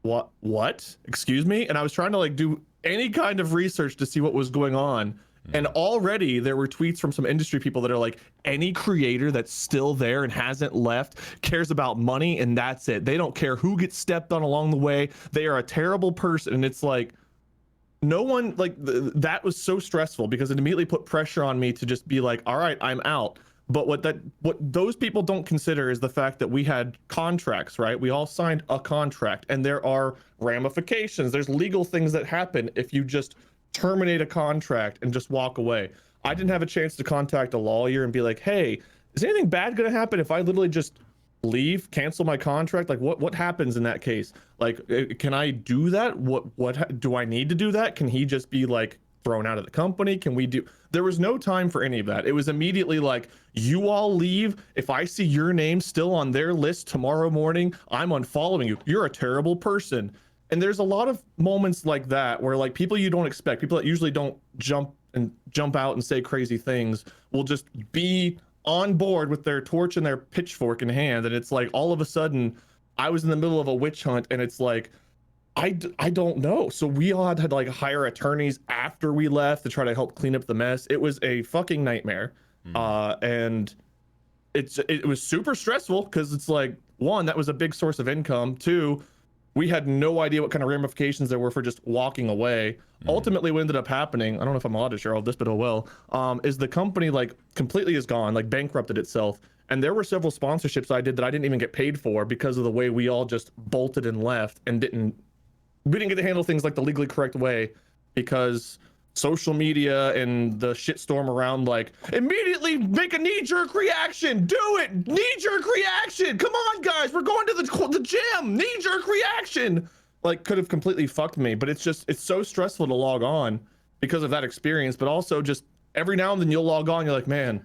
what? Excuse me? And I was trying to like do any kind of research to see what was going on. And already there were tweets from some industry people that are like, any creator that's still there and hasn't left cares about money, and that's it. They don't care who gets stepped on along the way. They are a terrible person. And it's like, no one, like, that was so stressful because it immediately put pressure on me to just be like, all right, I'm out. But what those people don't consider is the fact that we had contracts, right? We all signed a contract, and there are ramifications. There's legal things that happen if you just terminate a contract and just walk away. I didn't have a chance to contact a lawyer and be like, hey, is anything bad going to happen if I literally just leave, cancel my contract? Like, what happens in that case? Like, can I do that? What do I need to do that? Can he just be like thrown out of the company? Can we do? There was no time for any of that. It was immediately like, you all leave. If I see your name still on their list tomorrow morning, I'm unfollowing you. You're a terrible person. And there's a lot of moments like that where like people you don't expect, people that usually don't jump out and say crazy things, will just be on board with their torch and their pitchfork in hand. And it's like, all of a sudden I was in the middle of a witch hunt, and it's like, I don't know. So we all had to like hire attorneys after we left to try to help clean up the mess. It was a fucking nightmare. And it was super stressful because it's like, one, that was a big source of income. Two, we had no idea what kind of ramifications there were for just walking away. Ultimately, what ended up happening, I don't know if I'm allowed to share all this, but oh well, is the company like completely is gone, like bankrupted itself. And there were several sponsorships I did that I didn't even get paid for because of the way we all just bolted and left and we didn't get to handle things like the legally correct way because social media and the shitstorm around like immediately make a knee-jerk reaction, do it, knee-jerk reaction, come on guys, we're going to the gym, knee-jerk reaction, like could have completely fucked me. But it's so stressful to log on because of that experience. But also just every now and then you'll log on, you're like, man,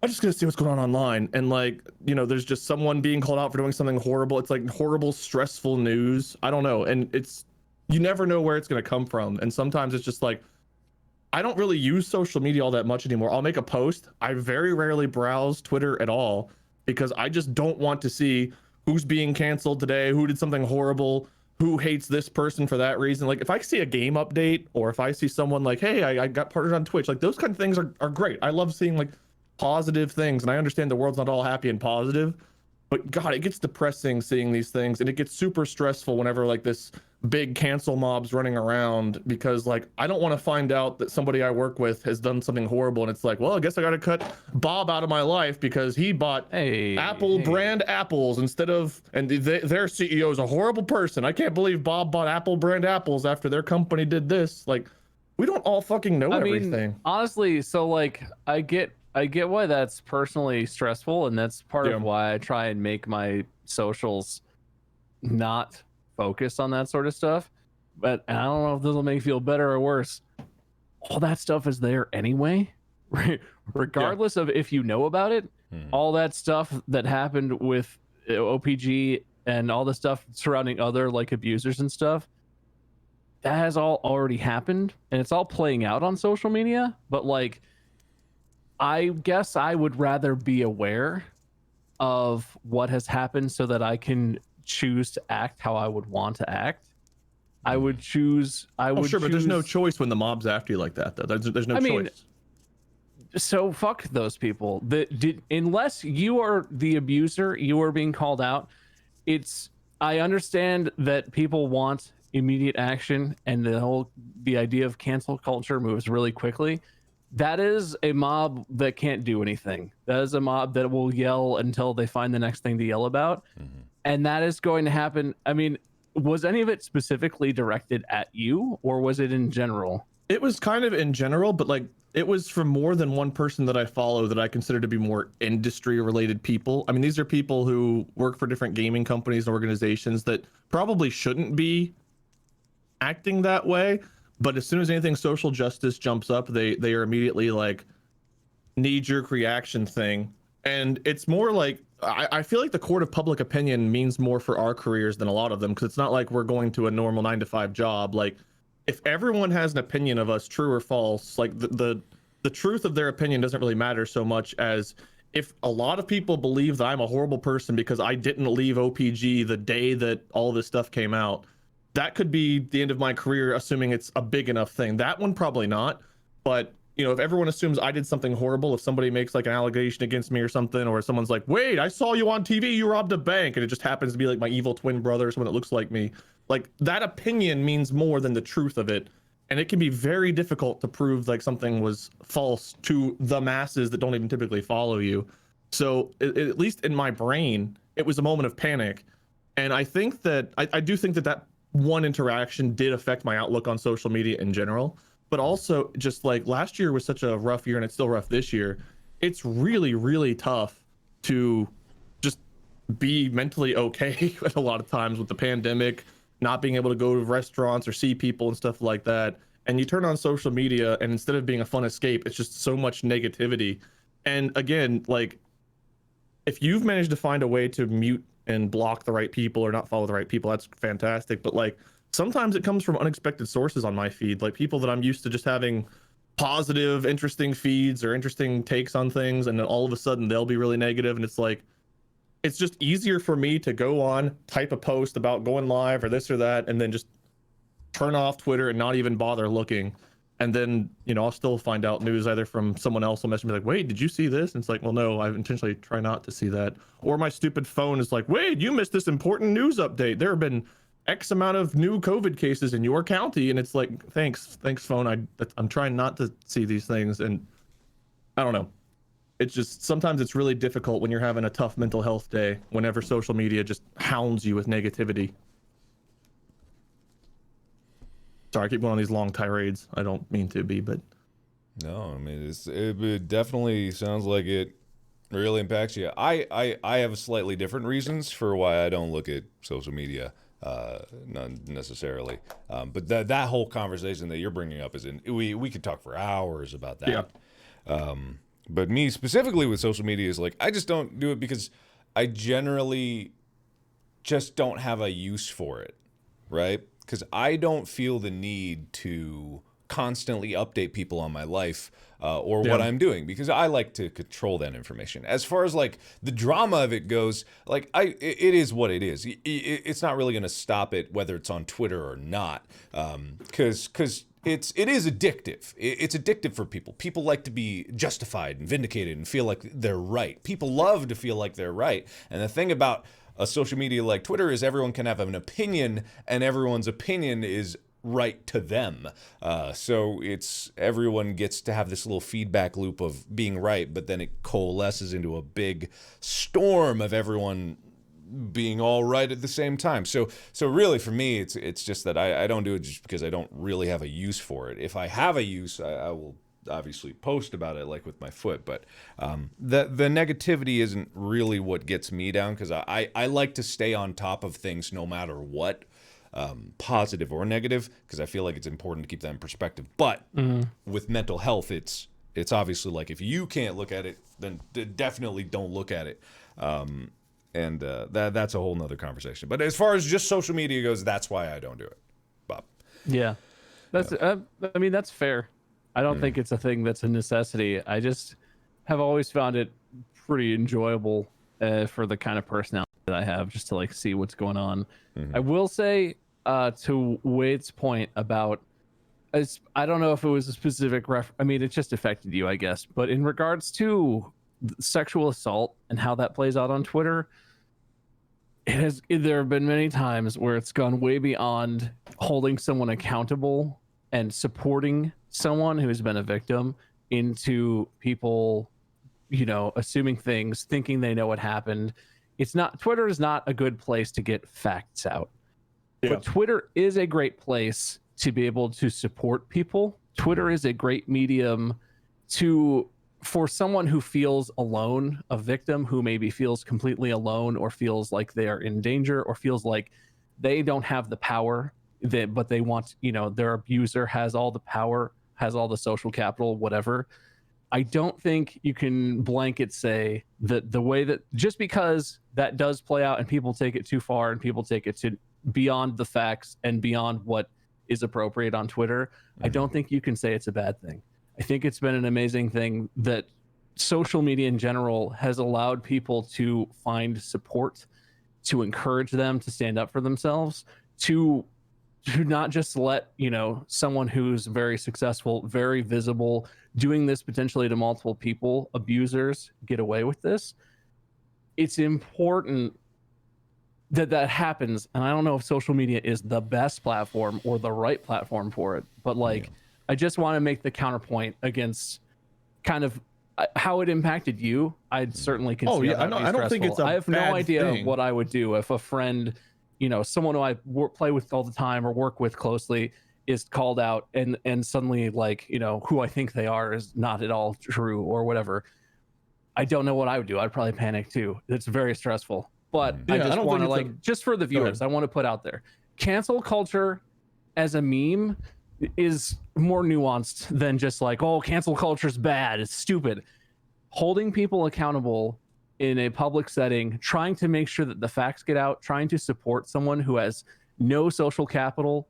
I'm just gonna see what's going on online, and like, you know, there's just someone being called out for doing something horrible. It's like horrible, stressful news. I don't know, and you never know where it's gonna come from. And sometimes it's just like, I don't really use social media all that much anymore. I'll make a post. I very rarely browse Twitter at all because I just don't want to see who's being canceled today, who did something horrible, who hates this person for that reason. Like if I see a game update or if I see someone like, hey, I got partnered on Twitch, like those kind of things are great. I love seeing like positive things, and I understand the world's not all happy and positive, but God, it gets depressing seeing these things, and it gets super stressful whenever like this big cancel mob's running around, because like I don't want to find out that somebody I work with has done something horrible and it's like, well, I guess I gotta cut Bob out of my life because he bought Apple brand apples instead of, and their CEO is a horrible person. I can't believe Bob bought Apple brand apples after their company did this. Like, we don't all fucking know everything. Honestly, so like I get why that's personally stressful, and that's part of why I try and make my socials not focus on that sort of stuff. But I don't know if this will make you feel better or worse. All that stuff is there anyway, right? Regardless of if you know about it. All that stuff that happened with OPG and all the stuff surrounding other like abusers and stuff, that has all already happened, and it's all playing out on social media. But like, I guess I would rather be aware of what has happened so that I can choose to act how I would want to act. I would choose. But there's no choice when the mob's after you like that, though. There's no choice. So fuck those people. Unless you are the abuser, you are being called out. I understand that people want immediate action, and the idea of cancel culture moves really quickly. That is a mob that can't do anything. That is a mob that will yell until they find the next thing to yell about. And that is going to happen. I mean, was any of it specifically directed at you, or was it in general? It was kind of in general, but like it was from more than one person that I follow that I consider to be more industry related people. I mean, these are people who work for different gaming companies and organizations that probably shouldn't be acting that way. But as soon as anything social justice jumps up, they are immediately like knee-jerk reaction thing. And it's more like, I feel like the court of public opinion means more for our careers than a lot of them, because it's not like we're going to a normal 9-to-5 job. Like, if everyone has an opinion of us, true or false, like the truth of their opinion doesn't really matter so much as if a lot of people believe that I'm a horrible person because I didn't leave OPG the day that all this stuff came out, that could be the end of my career, assuming it's a big enough thing. That one probably not, but you know, if everyone assumes I did something horrible, if somebody makes like an allegation against me or something, or someone's like, wait, I saw you on TV, you robbed a bank, and it just happens to be like my evil twin brother or someone that looks like me, like that opinion means more than the truth of it. And it can be very difficult to prove like something was false to the masses that don't even typically follow you. So at least in my brain, it was a moment of panic. And I think that I do think that one interaction did affect my outlook on social media in general. But also, just like last year was such a rough year, and it's still rough this year. It's really, really tough to just be mentally okay at a lot of times with the pandemic, not being able to go to restaurants or see people and stuff like that. And you turn on social media, and instead of being a fun escape, it's just so much negativity. And again, like, if you've managed to find a way to mute and block the right people or not follow the right people, that's fantastic. But like, sometimes it comes from unexpected sources on my feed, like people that I'm used to just having positive, interesting feeds or interesting takes on things, and then all of a sudden they'll be really negative, and it's like, it's just easier for me to go on, type a post about going live or this or that, and then just turn off Twitter and not even bother looking. And then, you know, I'll still find out news either from someone else will message me like, wait, did you see this? And it's like, well, no, I intentionally try not to see that. Or my stupid phone is like, wait, you missed this important news update. There have been X amount of new COVID cases in your county. And it's like, thanks phone. I'm trying not to see these things. And I don't know. It's just, sometimes it's really difficult when you're having a tough mental health day, whenever social media just hounds you with negativity. Sorry, I keep going on these long tirades. I don't mean to be, but no, I mean it definitely sounds like it really impacts you. I have slightly different reasons for why I don't look at social media, not necessarily. But that whole conversation that you're bringing up we could talk for hours about that. Yeah. But me specifically with social media is like I just don't do it because I generally just don't have a use for it, right? Because I don't feel the need to constantly update people on my life or what I'm doing, because I like to control that information. As far as like the drama of it goes, like it is what it is. It's not really going to stop it whether it's on Twitter or not, because it is addictive. It's addictive for people. People like to be justified and vindicated and feel like they're right. People love to feel like they're right. And the thing about a social media like Twitter is everyone can have an opinion, and everyone's opinion is right to them. So everyone gets to have this little feedback loop of being right, but then it coalesces into a big storm of everyone being all right at the same time. So really for me, it's just that I don't do it just because I don't really have a use for it. If I have a use, I will obviously post about it, like with my foot, but the negativity isn't really what gets me down, because I like to stay on top of things no matter what, positive or negative, because I feel like it's important to keep that in perspective. But with mental health, it's obviously like if you can't look at it, then definitely don't look at it. And that's a whole nother conversation. But as far as just social media goes, that's why I don't do it, Bob. Yeah, that's I mean, that's fair. I don't think it's a thing that's a necessity. I just have always found it pretty enjoyable for the kind of personality that I have, just to like see what's going on. I will say to Wade's point about, I don't know if it was a specific I mean, it just affected you, I guess. But in regards to sexual assault and how that plays out on Twitter, there have been many times where it's gone way beyond holding someone accountable and supporting someone who's been a victim into people, you know, assuming things, thinking they know what happened. Twitter is not a good place to get facts out. Yeah. But Twitter is a great place to be able to support people. Twitter is a great medium for someone who feels alone, a victim who maybe feels completely alone or feels like they are in danger or feels like they don't have the power, but they want, you know, their abuser has all the power, has all the social capital, whatever. I don't think you can blanket say that the way that, just because that does play out and people take it too far and people take it to beyond the facts and beyond what is appropriate on Twitter, I don't think you can say it's a bad thing. I think it's been an amazing thing that social media in general has allowed people to find support, to encourage them to stand up for themselves, to not just let, you know, someone who's very successful, very visible, doing this potentially to multiple people, abusers, get away with this. It's important that happens. And I don't know if social media is the best platform or the right platform for it, but like, I just want to make the counterpoint against kind of how it impacted you. I'd certainly consider. Oh yeah, I don't think it's a I have no bad idea thing. what I would do if a friend, you know, someone who I play with all the time or work with closely is called out and suddenly, like, you know, who I think they are is not at all true or whatever. I don't know what I would do. I'd probably panic too. It's very stressful. But I just want to, like, just for the viewers, I want to put out there, cancel culture as a meme is more nuanced than just like, oh, cancel culture is bad, it's stupid. Holding people accountable in a public setting, trying to make sure that the facts get out, trying to support someone who has no social capital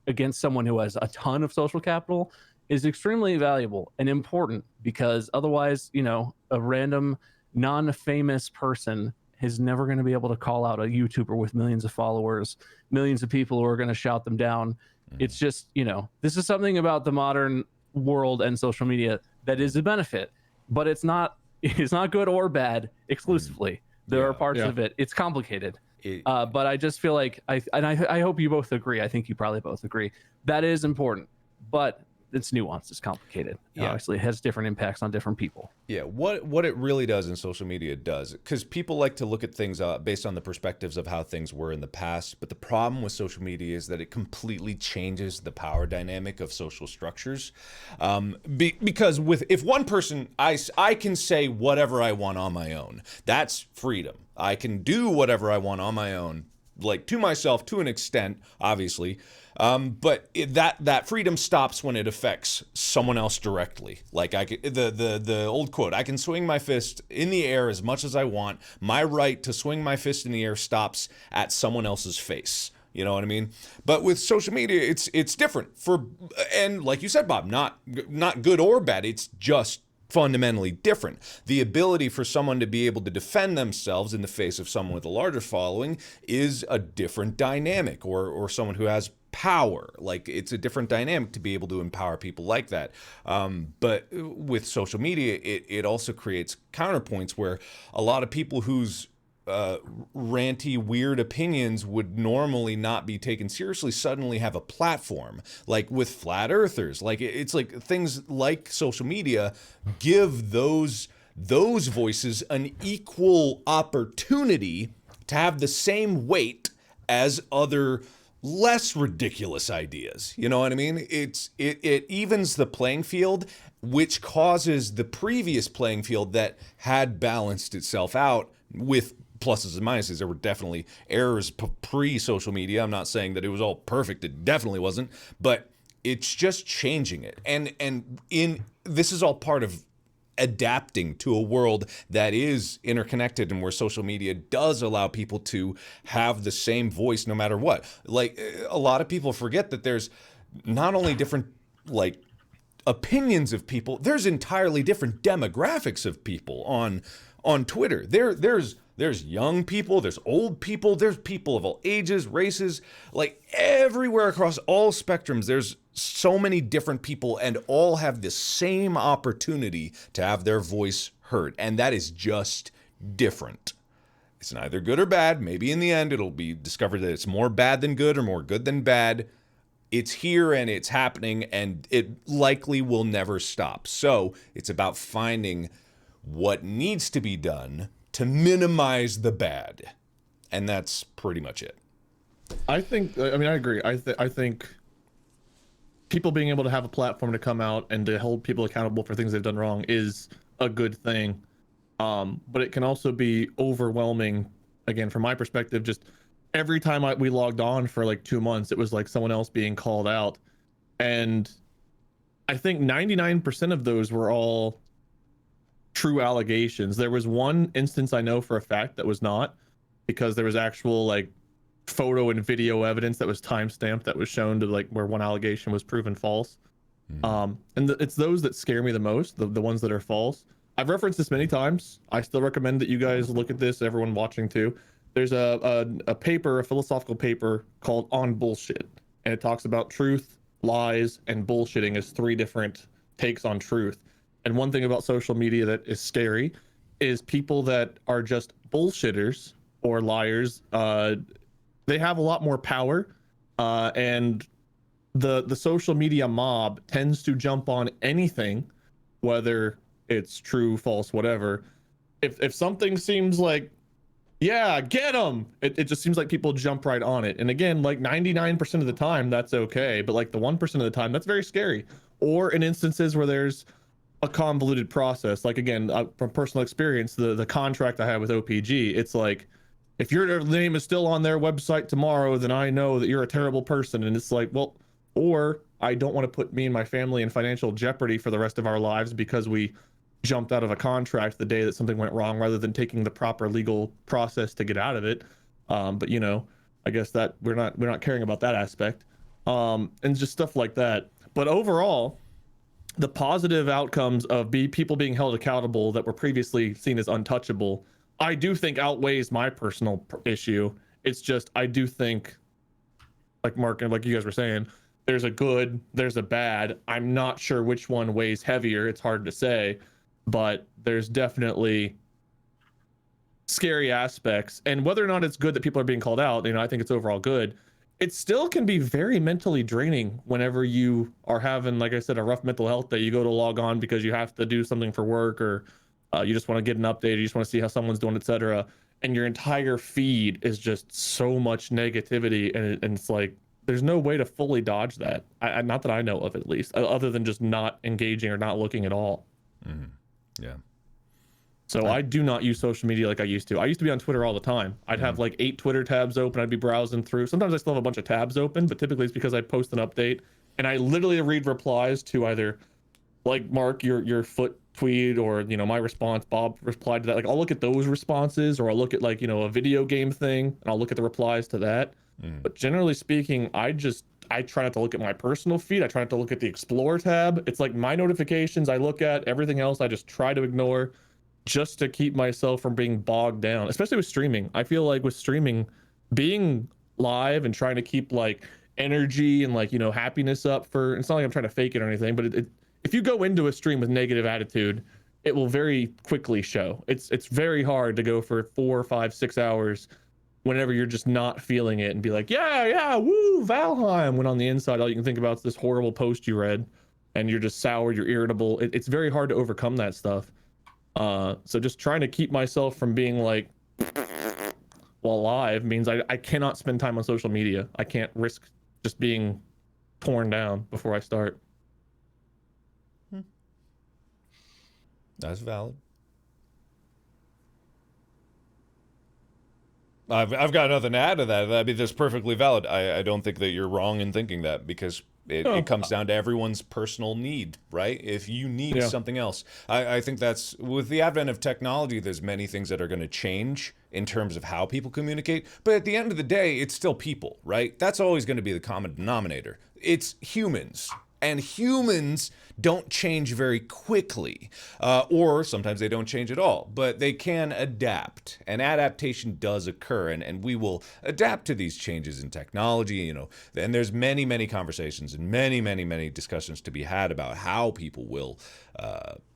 against someone who has a ton of social capital is extremely valuable and important, because otherwise, you know, a random non-famous person is never going to be able to call out a YouTuber with millions of followers, millions of people who are going to shout them down, It's just, this is something about the modern world and social media that is a benefit, but it's not good or bad exclusively. There are parts of it. It's complicated. But I just feel like I hope you both agree. I think you probably both agree that is important, but it's nuanced. It's complicated. Obviously, it has different impacts on different people. Yeah, what it really does in social media does, because people like to look at things based on the perspectives of how things were in the past. But the problem with social media is that it completely changes the power dynamic of social structures. Because if one person, I can say whatever I want on my own. That's freedom. I can do whatever I want on my own, like to myself to an extent, obviously. But that freedom stops when it affects someone else directly. Like the old quote, I can swing my fist in the air as much as I want. My right to swing my fist in the air stops at someone else's face. You know what I mean? But with social media, it's different. And like you said, Bob, not good or bad. It's just fundamentally different. The ability for someone to be able to defend themselves in the face of someone with a larger following is a different dynamic, or someone who has power. Like, it's a different dynamic to be able to empower people like that. But with social media, it also creates counterpoints where a lot of people whose ranty, weird opinions would normally not be taken seriously suddenly have a platform. Like with flat earthers, like it's like things like social media give those voices an equal opportunity to have the same weight as other less ridiculous ideas. You know what I mean? It evens the playing field, which causes the previous playing field that had balanced itself out with pluses and minuses. There were definitely errors pre-social media. I'm not saying that it was all perfect. It definitely wasn't. But it's just changing it. And this is all part of adapting to a world that is interconnected and where social media does allow people to have the same voice no matter what. Like, a lot of people forget that there's not only different, like, opinions of people, there's entirely different demographics of people on Twitter. There's young people, there's old people, there's people of all ages, races, like everywhere across all spectrums. There's so many different people, and all have the same opportunity to have their voice heard. And that is just different. It's neither good or bad. Maybe in the end it'll be discovered that it's more bad than good or more good than bad. It's here and it's happening, and it likely will never stop. So it's about finding what needs to be done to minimize the bad. And that's pretty much it. I agree. I think people being able to have a platform to come out and to hold people accountable for things they've done wrong is a good thing. But it can also be overwhelming. Again, from my perspective, just every time we logged on for like 2 months, it was like someone else being called out. And I think 99% of those were all true allegations. There was one instance I know for a fact that was not, because there was actual like photo and video evidence that was timestamped that was shown to like where one allegation was proven false. It's those that scare me the most, the ones that are false. I've referenced this many times. I still recommend that you guys look at this, everyone watching too. There's a paper, a philosophical paper called On Bullshit, and it talks about truth, lies, and bullshitting as 3 different takes on truth. And one thing about social media that is scary is people that are just bullshitters or liars. They have a lot more power, and the social media mob tends to jump on anything, whether it's true, false, whatever. If something seems like, yeah, get them, it just seems like people jump right on it. And again, like 99% of the time, that's okay. But like the 1% of the time, that's very scary. Or in instances where there's a convoluted process, like again, from personal experience, the contract I had with OPG, it's like, if your name is still on their website tomorrow, then I know that you're a terrible person. And it's like, well, or I don't want to put me and my family in financial jeopardy for the rest of our lives because we jumped out of a contract the day that something went wrong, rather than taking the proper legal process to get out of it. But you know, I guess that we're not caring about that aspect, and just stuff like that. But overall, the positive outcomes of people being held accountable that were previously seen as untouchable, I do think outweighs my personal issue. It's just, I do think, like Mark and like you guys were saying, there's a good, there's a bad. I'm not sure which one weighs heavier. It's hard to say, but there's definitely scary aspects. And whether or not it's good that people are being called out, you know, I think it's overall good. It still can be very mentally draining whenever you are having, like I said, a rough mental health day. You go to log on because you have to do something for work, or you just want to get an update, or you just want to see how someone's doing, etc. And your entire feed is just so much negativity, and it's like there's no way to fully dodge that. Not that I know of, at least, other than just not engaging or not looking at all. Yeah. So I do not use social media like I used to. I used to be on Twitter all the time. I'd have like 8 Twitter tabs open. I'd be browsing through. Sometimes I still have a bunch of tabs open, but typically it's because I post an update and I literally read replies to either like Mark, your foot tweet, or, you know, my response, Bob replied to that. Like I'll look at those responses, or I'll look at like, you know, a video game thing and I'll look at the replies to that. But generally speaking, I try not to look at my personal feed. I try not to look at the Explore tab. It's like my notifications I look at, everything else I just try to ignore, just to keep myself from being bogged down, especially with streaming. I feel like with streaming, being live and trying to keep like energy and like, you know, happiness up for, it's not like I'm trying to fake it or anything, but if you go into a stream with negative attitude, it will very quickly show. It's very hard to go for 4, 5, 6 hours whenever you're just not feeling it and be like, yeah, woo, Valheim, when on the inside all you can think about is this horrible post you read, and you're just sour, you're irritable. It's very hard to overcome that stuff. So just trying to keep myself from being like while live means I cannot spend time on social media. I can't risk just being torn down before I start. That's valid. I've got nothing to add to that. I mean, that's perfectly valid. I don't think that you're wrong in thinking that, because it comes down to everyone's personal need, right? If you need something else, I think that's, with the advent of technology, there's many things that are going to change in terms of how people communicate. But at the end of the day, it's still people, right? That's always going to be the common denominator. It's humans. And humans don't change very quickly, or sometimes they don't change at all, but they can adapt, and adaptation does occur, and we will adapt to these changes in technology, you know. And there's many, many conversations and many, many, many discussions to be had about how people will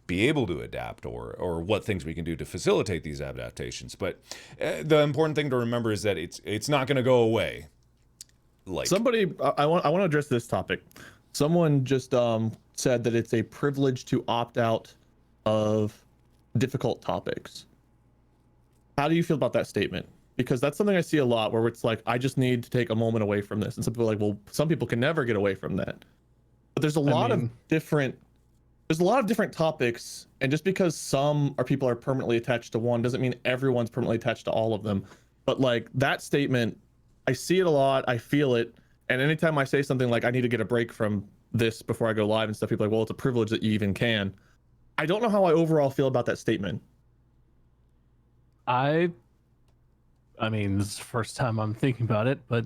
be able to adapt, or what things we can do to facilitate these adaptations. But the important thing to remember is that it's not going to go away. Like somebody, I want to address this topic. Someone just said that it's a privilege to opt out of difficult topics. How do you feel about that statement? Because that's something I see a lot, where it's like, I just need to take a moment away from this. And some people are like, well, some people can never get away from that. But there's a lot of different topics. And just because some people are permanently attached to one doesn't mean everyone's permanently attached to all of them. But like that statement, I see it a lot. I feel it. And anytime I say something like, I need to get a break from this before I go live and stuff, people are like, well, it's a privilege that you even can. I don't know how I overall feel about that statement. I mean, this is the first time I'm thinking about it, but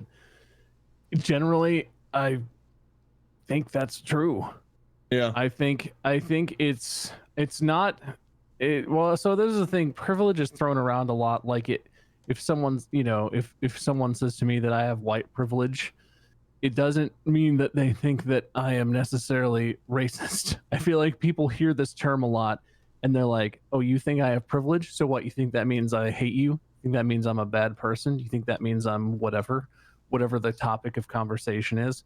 generally, I think that's true. Yeah. I think it's not it. Well, so this is the thing. Privilege is thrown around a lot. Like if someone's, you know, if someone says to me that I have white privilege, it doesn't mean that they think that I am necessarily racist. I feel like people hear this term a lot and they're like, oh, you think I have privilege? So what, you think that means I hate you? You think that means I'm a bad person? You think that means I'm whatever the topic of conversation is?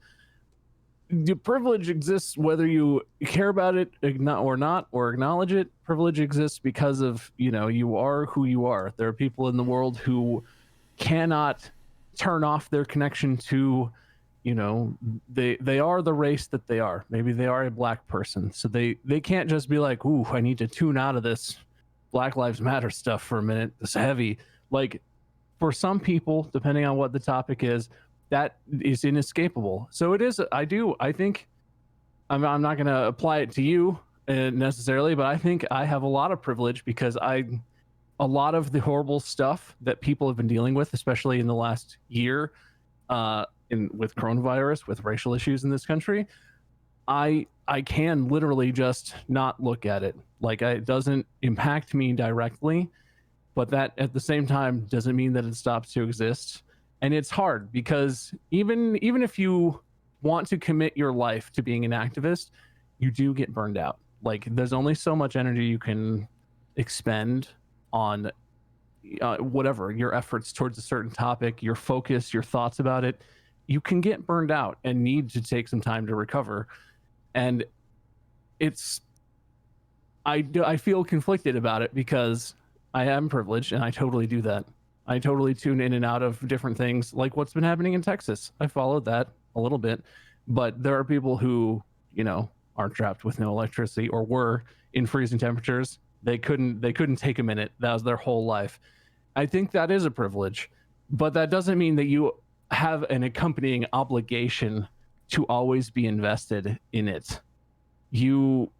The privilege exists whether you care about it or not, or acknowledge it. Privilege exists because of, you know, you are who you are. There are people in the world who cannot turn off their connection to, you know, they are the race that they are. Maybe they are a black person, so they can't just be like, ooh, I need to tune out of this Black Lives Matter stuff for a minute. It's heavy. Like, for some people, depending on what the topic is, that is inescapable. So it is. I think I'm not going to apply it to you necessarily, but I think I have a lot of privilege because a lot of the horrible stuff that people have been dealing with, especially in the last year, with coronavirus, with racial issues in this country, I can literally just not look at it. Like, it doesn't impact me directly, but that at the same time doesn't mean that it stops to exist. And it's hard because even if you want to commit your life to being an activist, you do get burned out. Like there's only so much energy you can expend on whatever your efforts towards a certain topic, your focus, your thoughts about it. You can get burned out and need to take some time to recover. And it's I feel conflicted about it because I am privileged and I totally do that. I totally tune in and out of different things, like what's been happening in Texas. I followed that a little bit, but there are people who, you know, are trapped with no electricity or were in freezing temperatures. They couldn't take a minute. That was their whole life. I think that is a privilege, but that doesn't mean that you have an accompanying obligation to always be invested in it. You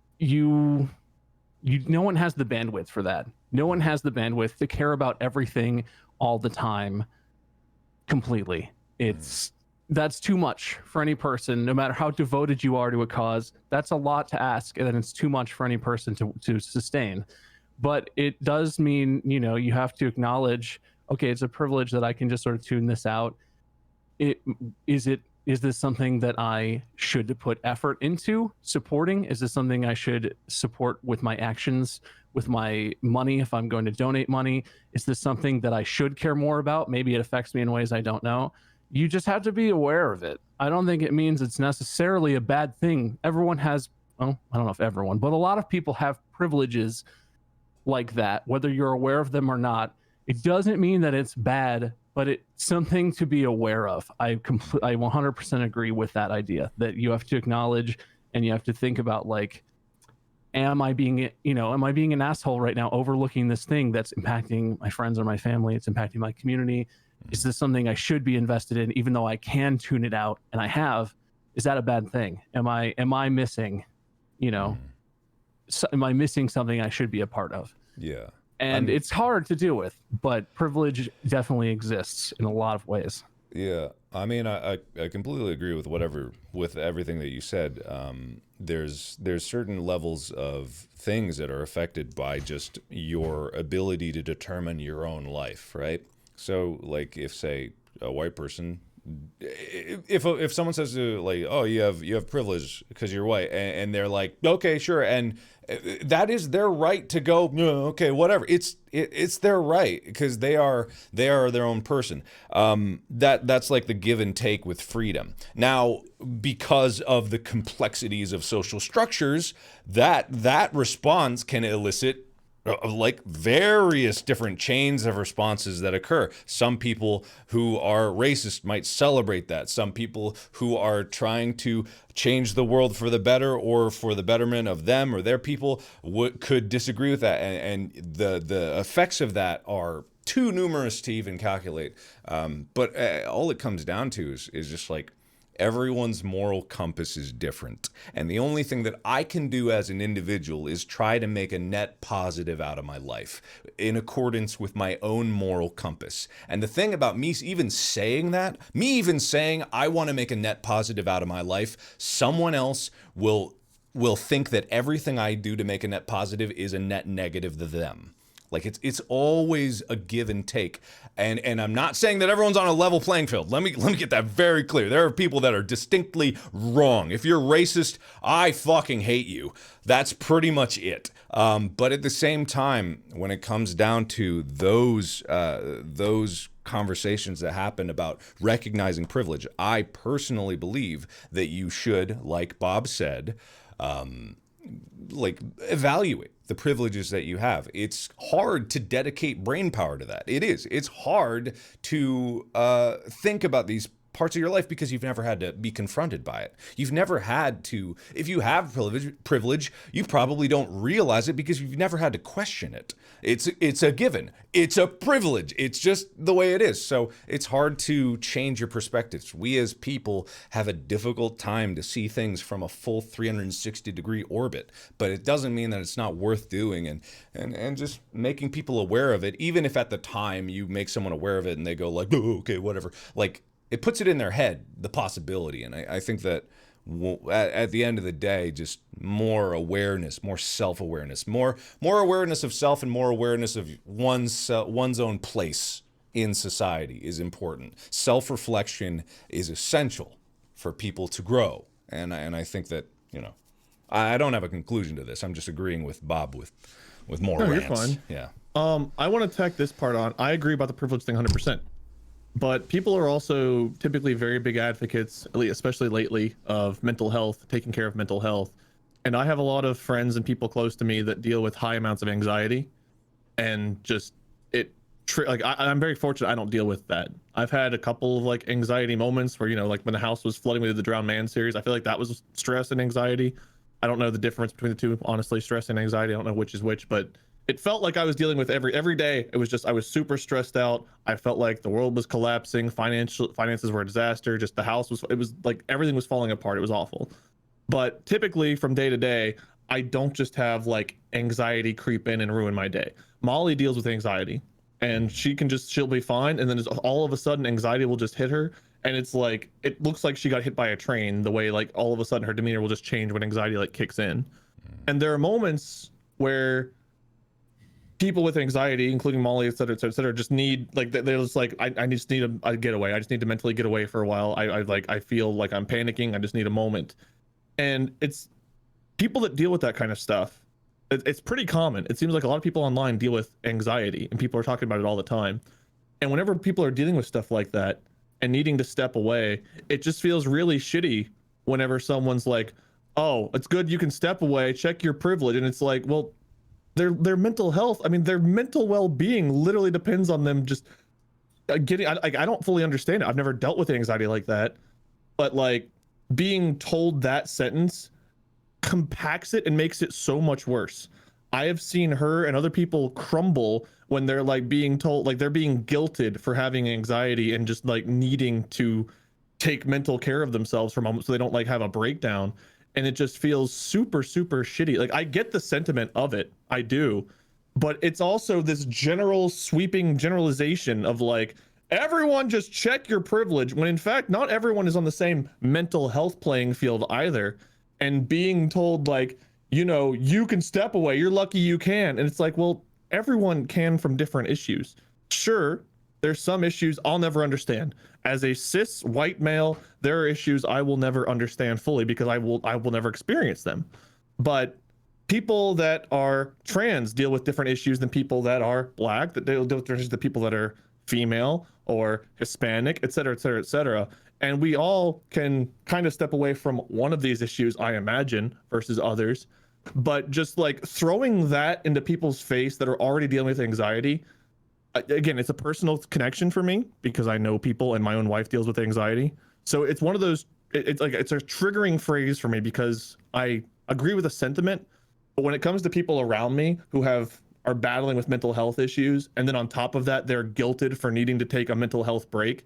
no one has the bandwidth for that. No one has the bandwidth to care about everything all the time completely. That's too much for any person, no matter how devoted you are to a cause. That's a lot to ask, and then it's too much for any person to sustain. But it does mean, you know, you have to acknowledge, okay, it's a privilege that I can just sort of tune this out. Is this something that I should put effort into supporting? Is this something I should support with my actions, with my money, if I'm going to donate money? Is this something that I should care more about? Maybe it affects me in ways I don't know. You just have to be aware of it. I don't think it means it's necessarily a bad thing. Everyone has, well, I don't know if everyone, but a lot of people have privileges like that, whether you're aware of them or not. It doesn't mean that it's bad, but it's something to be aware of. I 100% agree with that idea, that you have to acknowledge and you have to think about, like, am I being an asshole right now, overlooking this thing that's impacting my friends or my family? It's impacting my community. Is this something I should be invested in, even though I can tune it out and I have? Is that a bad thing? Am I missing, am I missing something I should be a part of? Yeah. And it's hard to deal with, but privilege definitely exists in a lot of ways. Yeah, I mean, I completely agree with everything that you said. There's certain levels of things that are affected by just your ability to determine your own life, right? So, like, if, say, a white person, if someone says to, like, oh, you have privilege because you're white, and they're like, okay, sure, and that is their right to go, no, okay, whatever. It's their right, because they are their own person. That's like the give and take with freedom. Now, because of the complexities of social structures, that response can elicit like various different chains of responses that occur. Some people who are racist might celebrate that. Some people who are trying to change the world for the better or for the betterment of them or their people could disagree with that. And the effects of that are too numerous to even calculate. But all it comes down to is just like, everyone's moral compass is different. And the only thing that I can do as an individual is try to make a net positive out of my life in accordance with my own moral compass. And the thing about me even saying I want to make a net positive out of my life, someone else will think that everything I do to make a net positive is a net negative to them. Like it's always a give and take. And I'm not saying that everyone's on a level playing field. Let me get that very clear. There are people that are distinctly wrong. If you're racist, I fucking hate you. That's pretty much it. But at the same time, when it comes down to those conversations that happen about recognizing privilege, I personally believe that you should, like Bob said, evaluate the privileges that you have. It's hard to dedicate brain power to that. It is. It's hard to think about these parts of your life because you've never had to be confronted by it. You've never had to, if you have privilege, you probably don't realize it because you've never had to question it. It's a given. It's a privilege. It's just the way it is. So it's hard to change your perspectives. We as people have a difficult time to see things from a full 360-degree orbit, but it doesn't mean that it's not worth doing and just making people aware of it, even if at the time you make someone aware of it and they go like, oh, okay, whatever. Like, it puts it in their head, the possibility. And I think that at the end of the day, just more awareness, more self-awareness, more awareness of self and more awareness of one's own place in society is important. Self-reflection is essential for people to grow. And I think that, you know, I don't have a conclusion to this. I'm just agreeing with Bob with more No, you're rants. fine. Yeah. I want to tack this part on. I agree about the privilege thing 100%. But people are also typically very big advocates, especially lately, of mental health, taking care of mental health. And I have a lot of friends and people close to me that deal with high amounts of anxiety, and just I'm very fortunate I don't deal with that. I've had a couple of like anxiety moments where, you know, like when the house was flooding with the Drowned Man series, I feel like that was stress and anxiety. I don't know the difference between the two, honestly. Stress and anxiety, I don't know which is which, but it felt like I was dealing with every day. It was just, I was super stressed out. I felt like the world was collapsing. Finances were a disaster. Just the house was, it was like everything was falling apart. It was awful. But typically from day to day, I don't just have like anxiety creep in and ruin my day. Molly deals with anxiety, and she'll be fine. And then all of a sudden anxiety will just hit her. And it's like, it looks like she got hit by a train, the way like all of a sudden her demeanor will just change when anxiety like kicks in. And there are moments where people with anxiety, including Molly, et cetera, just need, like, they're just like, I just need a getaway. I just need to mentally get away for a while. I feel like I'm panicking. I just need a moment. And it's people that deal with that kind of stuff. It's pretty common. It seems like a lot of people online deal with anxiety, and people are talking about it all the time. And whenever people are dealing with stuff like that and needing to step away, it just feels really shitty whenever someone's like, oh, it's good you can step away, check your privilege. And it's like, well, their mental health, I mean, their mental well-being literally depends on them just getting, I don't fully understand it. I've never dealt with anxiety like that, but like being told that sentence compacts it and makes it so much worse. I have seen her and other people crumble when they're like being told, like they're being guilted for having anxiety and just like needing to take mental care of themselves for a moment so they don't like have a breakdown. And it just feels super, super shitty. Like, I get the sentiment of it, I do, but it's also this general sweeping generalization of like, everyone just check your privilege, when in fact, not everyone is on the same mental health playing field either. And being told like, you know, you can step away, you're lucky you can. And it's like, well, everyone can from different issues. Sure, there's some issues I'll never understand. As a cis white male, there are issues I will never understand fully because I will never experience them. But people that are trans deal with different issues than people that are black, that deal with the people that are female or Hispanic, et cetera, et cetera, et cetera. And we all can kind of step away from one of these issues, I imagine, versus others. But just like throwing that into people's face that are already dealing with anxiety, again, it's a personal connection for me because I know people and my own wife deals with anxiety. So it's one of those, it's like, it's a triggering phrase for me because I agree with the sentiment, but when it comes to people around me who are battling with mental health issues, and then on top of that, they're guilted for needing to take a mental health break,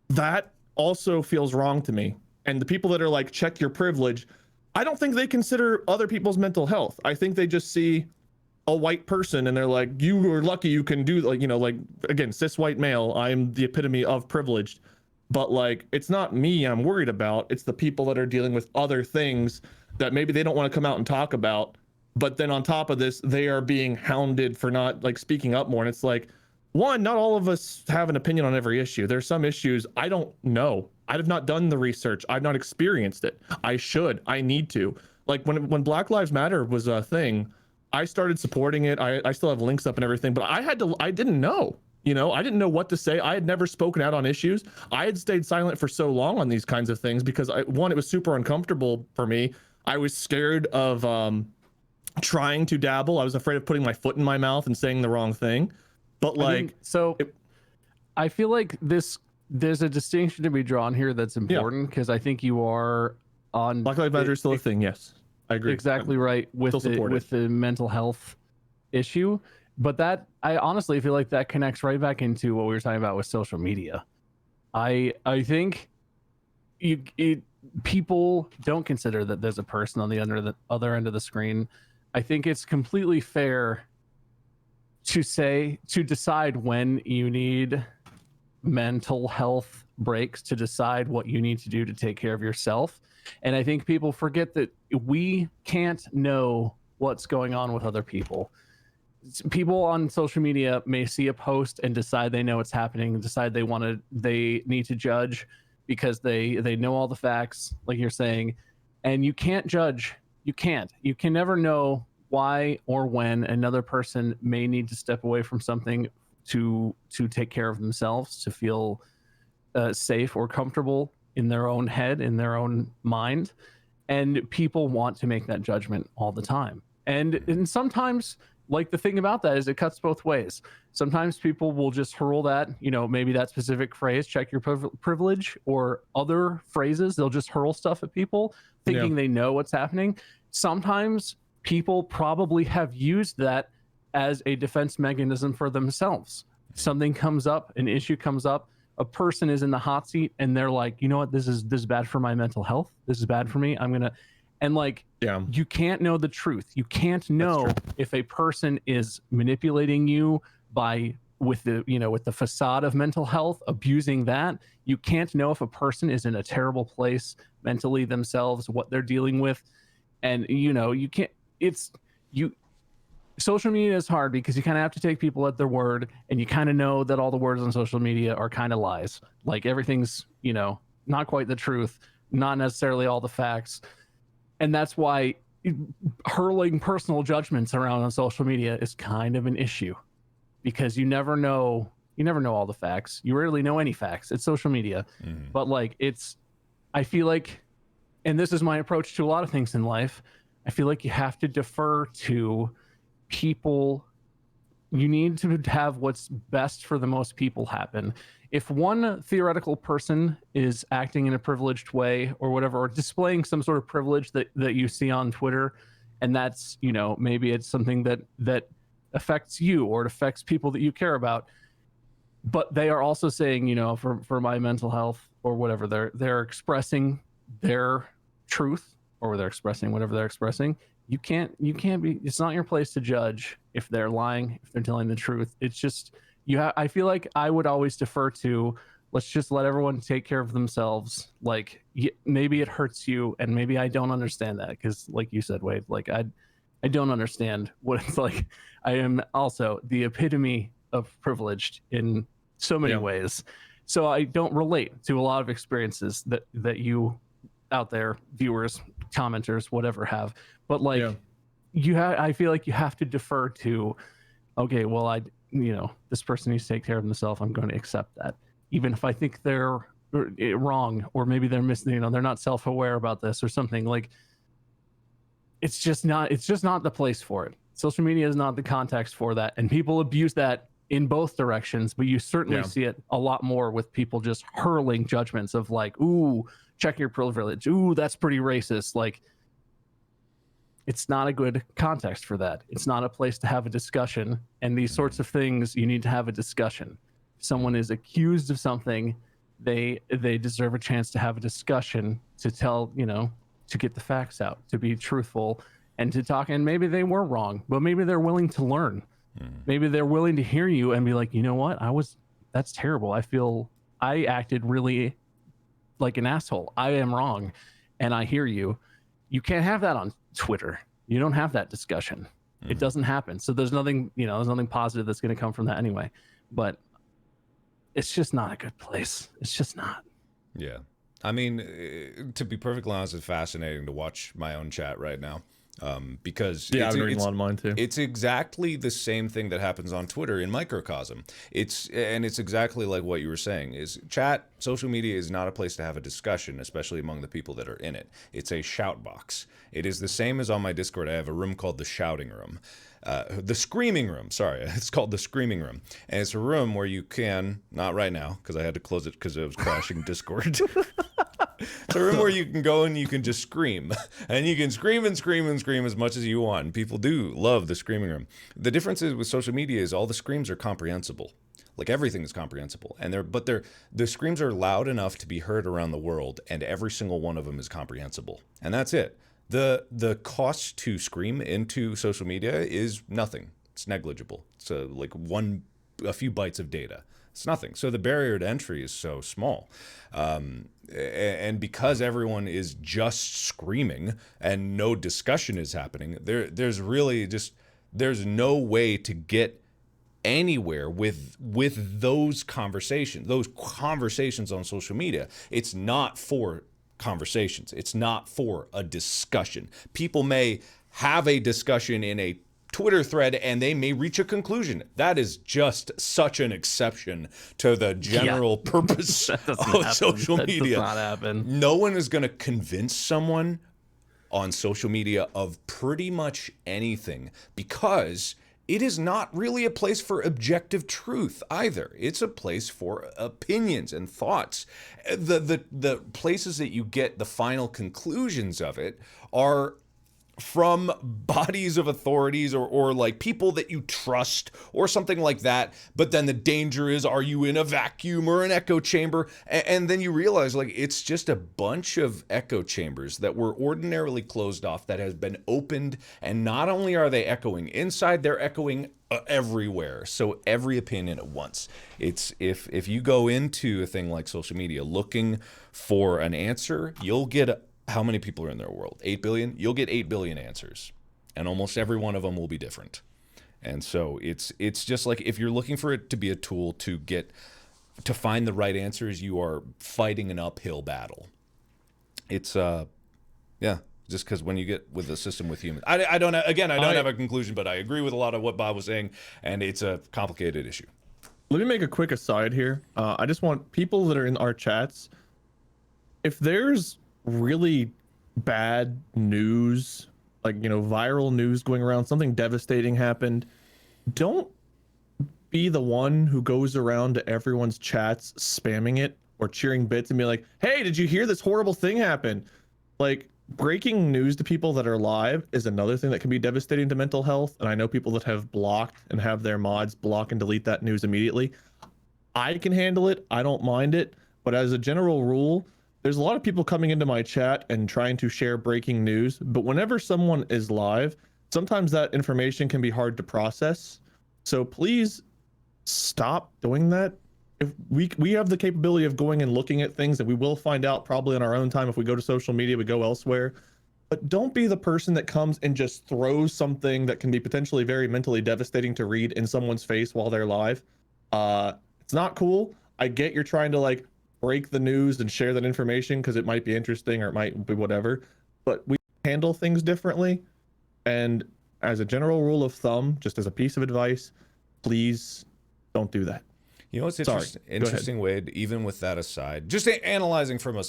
that also feels wrong to me. And the people that are like, check your privilege, I don't think they consider other people's mental health. I think they just see a white person and they're like, you are lucky you can do, like, you know, like, again, cis white male, I'm the epitome of privileged. But like, it's not me I'm worried about, it's the people that are dealing with other things that maybe they don't want to come out and talk about. But then on top of this, they are being hounded for not like speaking up more. And it's like, one, not all of us have an opinion on every issue. There's some issues I don't know. I have not done the research. I've not experienced it. I should. I need to. Like when Black Lives Matter was a thing, I started supporting it. I still have links up and everything, but I didn't know. You know, I didn't know what to say. I had never spoken out on issues. I had stayed silent for so long on these kinds of things because one, it was super uncomfortable for me. I was scared of trying to dabble. I was afraid of putting my foot in my mouth and saying the wrong thing. But like, I feel like there's a distinction to be drawn here that's important because I think you are on Black Lives Matter is still a thing. Yes, I agree. Exactly right with the mental health issue. But that, I honestly feel like that connects right back into what we were talking about with social media. I think people don't consider that there's a person on the other end of the screen. I think it's completely fair to decide when you need mental health breaks, to decide what you need to do to take care of yourself. And I think people forget that we can't know what's going on with other people. People on social media may see a post and decide they know what's happening and decide they need to judge. because they know all the facts, like you're saying, and you can't judge. You can never know why or when another person may need to step away from something to take care of themselves, to feel safe or comfortable in their own head, in their own mind. And people want to make that judgment all the time. And sometimes, like, the thing about that is it cuts both ways. Sometimes people will just hurl that, maybe that specific phrase, check your privilege, or other phrases. They'll just hurl stuff at people thinking they know what's happening. Sometimes people probably have used that as a defense mechanism for themselves. Something comes up, an issue comes up, a person is in the hot seat, and they're like, you know what, this is bad for my mental health. This is bad for me. You can't know the truth. You can't know if a person is manipulating you with the facade of mental health, abusing that. You can't know if a person is in a terrible place mentally themselves, what they're dealing with. And you can't, social media is hard because you kind of have to take people at their word, and you kind of know that all the words on social media are kind of lies. Like, everything's, not quite the truth, not necessarily all the facts. And that's why hurling personal judgments around on social media is kind of an issue, because you never know all the facts. You rarely know any facts. It's social media. But I feel like, and this is my approach to a lot of things in life, I feel like you have to defer to people. You need to have what's best for the most people happen. If one theoretical person is acting in a privileged way or whatever, or displaying some sort of privilege that you see on Twitter, and that's, maybe it's something that affects you, or it affects people that you care about, but they are also saying, for my mental health or whatever, they're expressing their truth, or they're expressing whatever they're expressing. You can't be, it's not your place to judge if they're lying, if they're telling the truth. It's just, I feel like I would always defer to, let's just let everyone take care of themselves. Like, maybe it hurts you, and maybe I don't understand that, because like you said, Wade, like I don't understand what it's like. I am also the epitome of privileged in so many ways. So I don't relate to a lot of experiences that you out there, viewers, commenters, whatever, have. But I feel like you have to defer to, okay, well, this person needs to take care of themselves. I'm going to accept that, even if I think they're wrong, or maybe they're missing, they're not self-aware about this or something. Like, it's just not the place for it. Social media is not the context for that, and people abuse that in both directions. But you certainly see it a lot more with people just hurling judgments of like, ooh, check your privilege. Ooh, that's pretty racist. Like, it's not a good context for that. It's not a place to have a discussion. And these sorts of things, you need to have a discussion. If someone is accused of something, they deserve a chance to have a discussion, to tell, to get the facts out, to be truthful, and to talk. And maybe they were wrong, but maybe they're willing to learn. Maybe they're willing to hear you and be like, you know what? That's terrible. I feel I acted really like an asshole. I am wrong. And I hear you. You can't have that on Twitter. You don't have that discussion. It doesn't happen. So there's nothing positive that's going to come from that anyway. But it's just not a good place. It's just not. Yeah. I mean, to be perfectly honest, it's fascinating to watch my own chat right now. Because I've been reading a lot of mine too. It's exactly the same thing that happens on Twitter in microcosm. It's exactly like what you were saying. Is chat, social media is not a place to have a discussion, especially among the people that are in it. It's a shout box. It is the same as on my Discord. I have a room called the shouting room. The screaming room, sorry, it's called the screaming room, and it's a room where you can, not right now because I had to close it because it was crashing Discord. It's a room where you can go and you can just scream, and you can scream and scream and scream as much as you want. People do love the screaming room. The difference is with social media is all the screams are comprehensible. Like, everything is comprehensible, and the screams are loud enough to be heard around the world, and every single one of them is comprehensible, and that's it. The cost to scream into social media is nothing. It's negligible. It's like a few bytes of data. It's nothing. So the barrier to entry is so small. And because everyone is just screaming and no discussion is happening, there's no way to get anywhere with those conversations on social media. It's not for conversations. It's not for a discussion. People may have a discussion in a Twitter thread and they may reach a conclusion. That is just such an exception to the general purpose of social media. That does not happen. No one is going to convince someone on social media of pretty much anything, because it is not really a place for objective truth either. It's a place for opinions and thoughts. The places that you get the final conclusions of it are from bodies of authorities or like people that you trust or something like that. But then the danger is, are you in a vacuum or an echo chamber? And then you realize, like, it's just a bunch of echo chambers that were ordinarily closed off that has been opened. And not only are they echoing inside, they're echoing everywhere. So every opinion at once. It's if you go into a thing like social media looking for an answer, you'll get how many people are in their world? 8 billion? You'll get 8 billion answers. And almost every one of them will be different. And so it's just like, if you're looking for it to be a tool to find the right answers, you are fighting an uphill battle. It's just because when you get with the system with humans, I don't have a conclusion, but I agree with a lot of what Bob was saying, and it's a complicated issue. Let me make a quick aside here. I just want people that are in our chats, if there's really bad news, like, you know, viral news going around, something devastating happened, don't be the one who goes around to everyone's chats spamming it or cheering bits and be like, hey, did you hear this horrible thing happen? Like, breaking news to people that are live is another thing that can be devastating to mental health. And I know people that have blocked and have their mods block and delete that news immediately. I can handle it. I don't mind it. But as a general rule, there's a lot of people coming into my chat and trying to share breaking news. But whenever someone is live, sometimes that information can be hard to process. So please stop doing that. If we have the capability of going and looking at things, and we will find out probably in our own time if we go to social media, we go elsewhere. But don't be the person that comes and just throws something that can be potentially very mentally devastating to read in someone's face while they're live. It's not cool. I get you're trying to like break the news and share that information because it might be interesting or it might be whatever, but we handle things differently. And as a general rule of thumb, just as a piece of advice, please don't do that. You know what's interesting, Wade, even with that aside, just analyzing from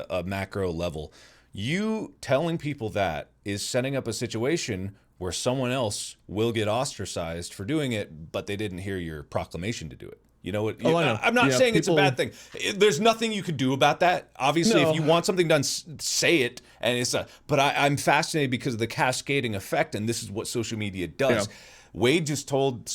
a macro level, you telling people that is setting up a situation where someone else will get ostracized for doing it, but they didn't hear your proclamation to do it. You know what? I'm not saying it's a bad thing. There's nothing you could do about that. Obviously, if you want something done, say it. And but I'm fascinated because of the cascading effect, and this is what social media does. Yeah. Wade just told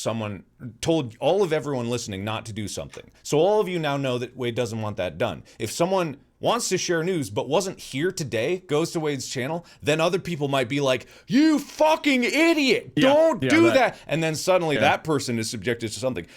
all of everyone listening not to do something. So all of you now know that Wade doesn't want that done. If someone wants to share news but wasn't here today, goes to Wade's channel, then other people might be like, you fucking idiot, don't do that. And then suddenly that person is subjected to something.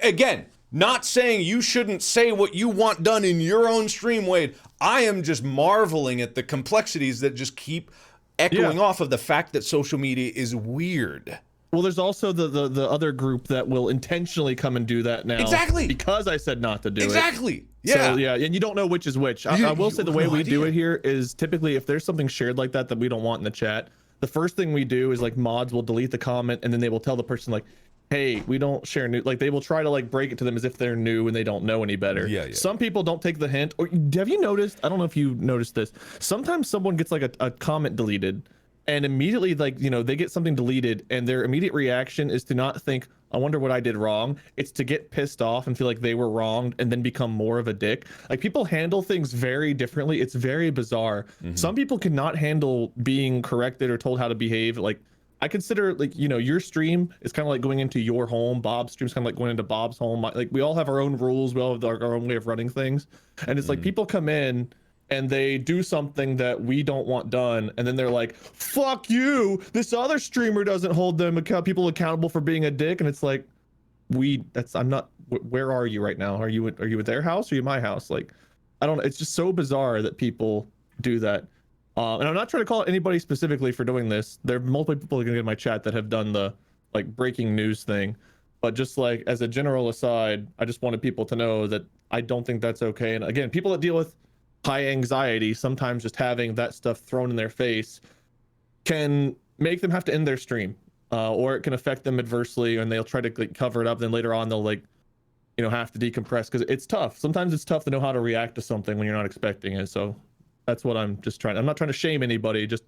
Again, not saying you shouldn't say what you want done in your own stream, Wade. I am just marveling at the complexities that just keep echoing off of the fact that social media is weird. Well, there's also the other group that will intentionally come and do that now. Exactly. Because I said not to do it. Exactly. Yeah. So, yeah, and you don't know which is which. I will say the way we do it here is typically if there's something shared like that we don't want in the chat, the first thing we do is like mods will delete the comment and then they will tell the person like, hey, we don't share new, like they will try to like break it to them as if they're new and they don't know any better. Yeah. Some people don't take the hint. Or have you noticed, I don't know if you noticed this, sometimes someone gets like a comment deleted and immediately, like, you know, they get something deleted and their immediate reaction is to not think, I wonder what I did wrong. It's to get pissed off and feel like they were wronged and then become more of a dick. Like, people handle things very differently. It's very bizarre. Some people cannot handle being corrected or told how to behave. Like, I consider, like, you know, your stream is kind of like going into your home. Bob's stream is kind of like going into Bob's home. Like, we all have our own rules. We all have our own way of running things. And it's like people come in and they do something that we don't want done, and then they're like, fuck you, this other streamer doesn't hold people accountable for being a dick. And it's like, I'm not, where are you right now? Are you at their house or are you at my house? Like, I don't know. It's just so bizarre that people do that. And I'm not trying to call anybody specifically for doing this. There are multiple people in my chat that have done the like breaking news thing, But just like as a general aside, I just wanted people to know that I don't think that's okay. And again, people that deal with high anxiety, sometimes just having that stuff thrown in their face can make them have to end their stream, or it can affect them adversely, and they'll try to like, cover it up. Then later on, they'll like, you know, have to decompress because it's tough. Sometimes it's tough to know how to react to something when you're not expecting it. So that's what I'm not trying to shame anybody, just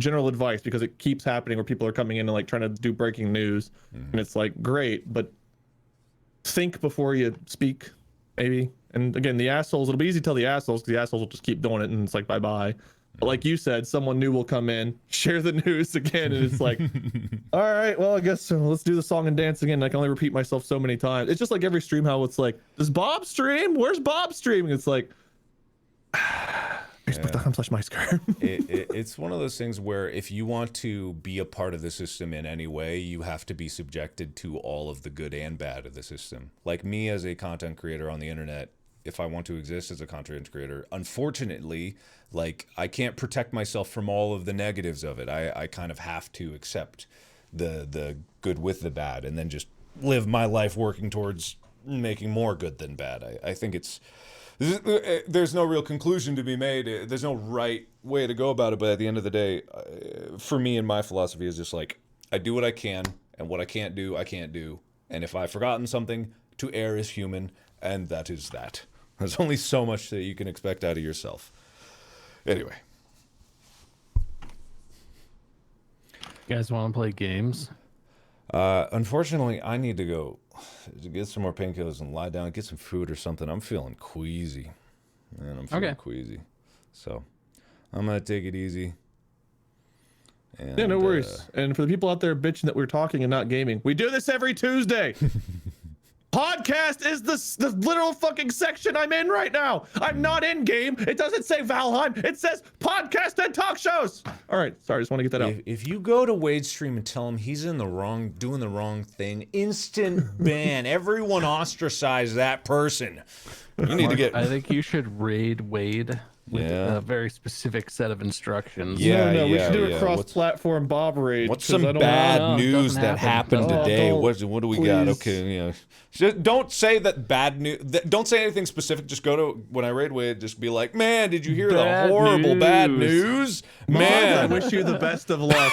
general advice, because it keeps happening where people are coming in and like trying to do breaking news, and it's like great, but think before you speak, maybe. And again, the assholes, it'll be easy to tell the assholes because the assholes will just keep doing it, and it's like bye bye. But like you said, someone new will come in, share the news again, and it's like, all right, well, I guess let's do the song and dance again. I can only repeat myself so many times. It's just like every stream, how it's like, does Bob stream? Where's Bob streaming? It's like, Facebook.com/MyScar. It's one of those things where if you want to be a part of the system in any way, you have to be subjected to all of the good and bad of the system. Like me as a content creator on the internet, if I want to exist as a content creator, unfortunately, like I can't protect myself from all of the negatives of it. I kind of have to accept the good with the bad and then just live my life working towards making more good than bad. I think there's no real conclusion to be made. There's no right way to go about it. But at the end of the day, for me and my philosophy is just like, I do what I can, and what I can't do, I can't do. And if I've forgotten something, to err is human, and that is that. There's only so much that you can expect out of yourself. Anyway. You guys want to play games? Unfortunately, I need to go to get some more painkillers and lie down and get some food or something. I'm feeling queasy. Man, I'm feeling queasy. So I'm going to take it easy. And, yeah, no worries. And for the people out there bitching that we're talking and not gaming, we do this every Tuesday. Podcast is the literal fucking section I'm in right now. I'm not in game. It doesn't say Valheim. It says podcast and talk shows. All right, sorry, just want to get that out. If you go to Wade's stream and tell him he's in the wrong, doing the wrong thing, instant ban. Everyone ostracize that person. You need to get. I think you should raid Wade with a very specific set of instructions. Yeah, no, we should do a cross-platform Bob raid. What's some bad news that happened today? What do we got? Okay, you know, don't say that bad news. Don't say anything specific. Just go to when I raid Wade. Just be like, man, did you hear the horrible bad news? Man, I wish you the best of luck.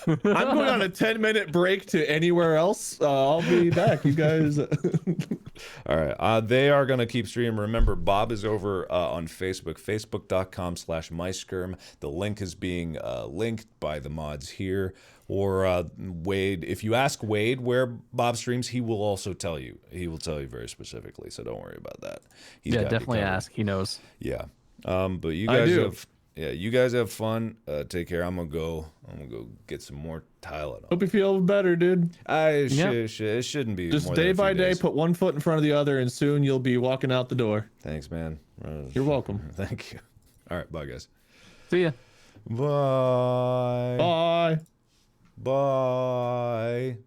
I'm going on a 10-minute break to anywhere else. I'll be back, you guys. All right. They are going to keep streaming. Remember, Bob is over on Facebook, facebook.com/myskirm. The link is being linked by the mods here. Or Wade, if you ask Wade where Bob streams, he will also tell you. He will tell you very specifically, so don't worry about that. He's got definitely ask. He knows. Yeah. But you guys have... Yeah, you guys have fun. Take care. I'm gonna go get some more Tylenol. Hope you feel better, dude. It shouldn't be. Just more day than by day, days. Put one foot in front of the other, and soon you'll be walking out the door. Thanks, man. You're welcome. Thank you. All right, bye, guys. See ya. Bye. Bye. Bye.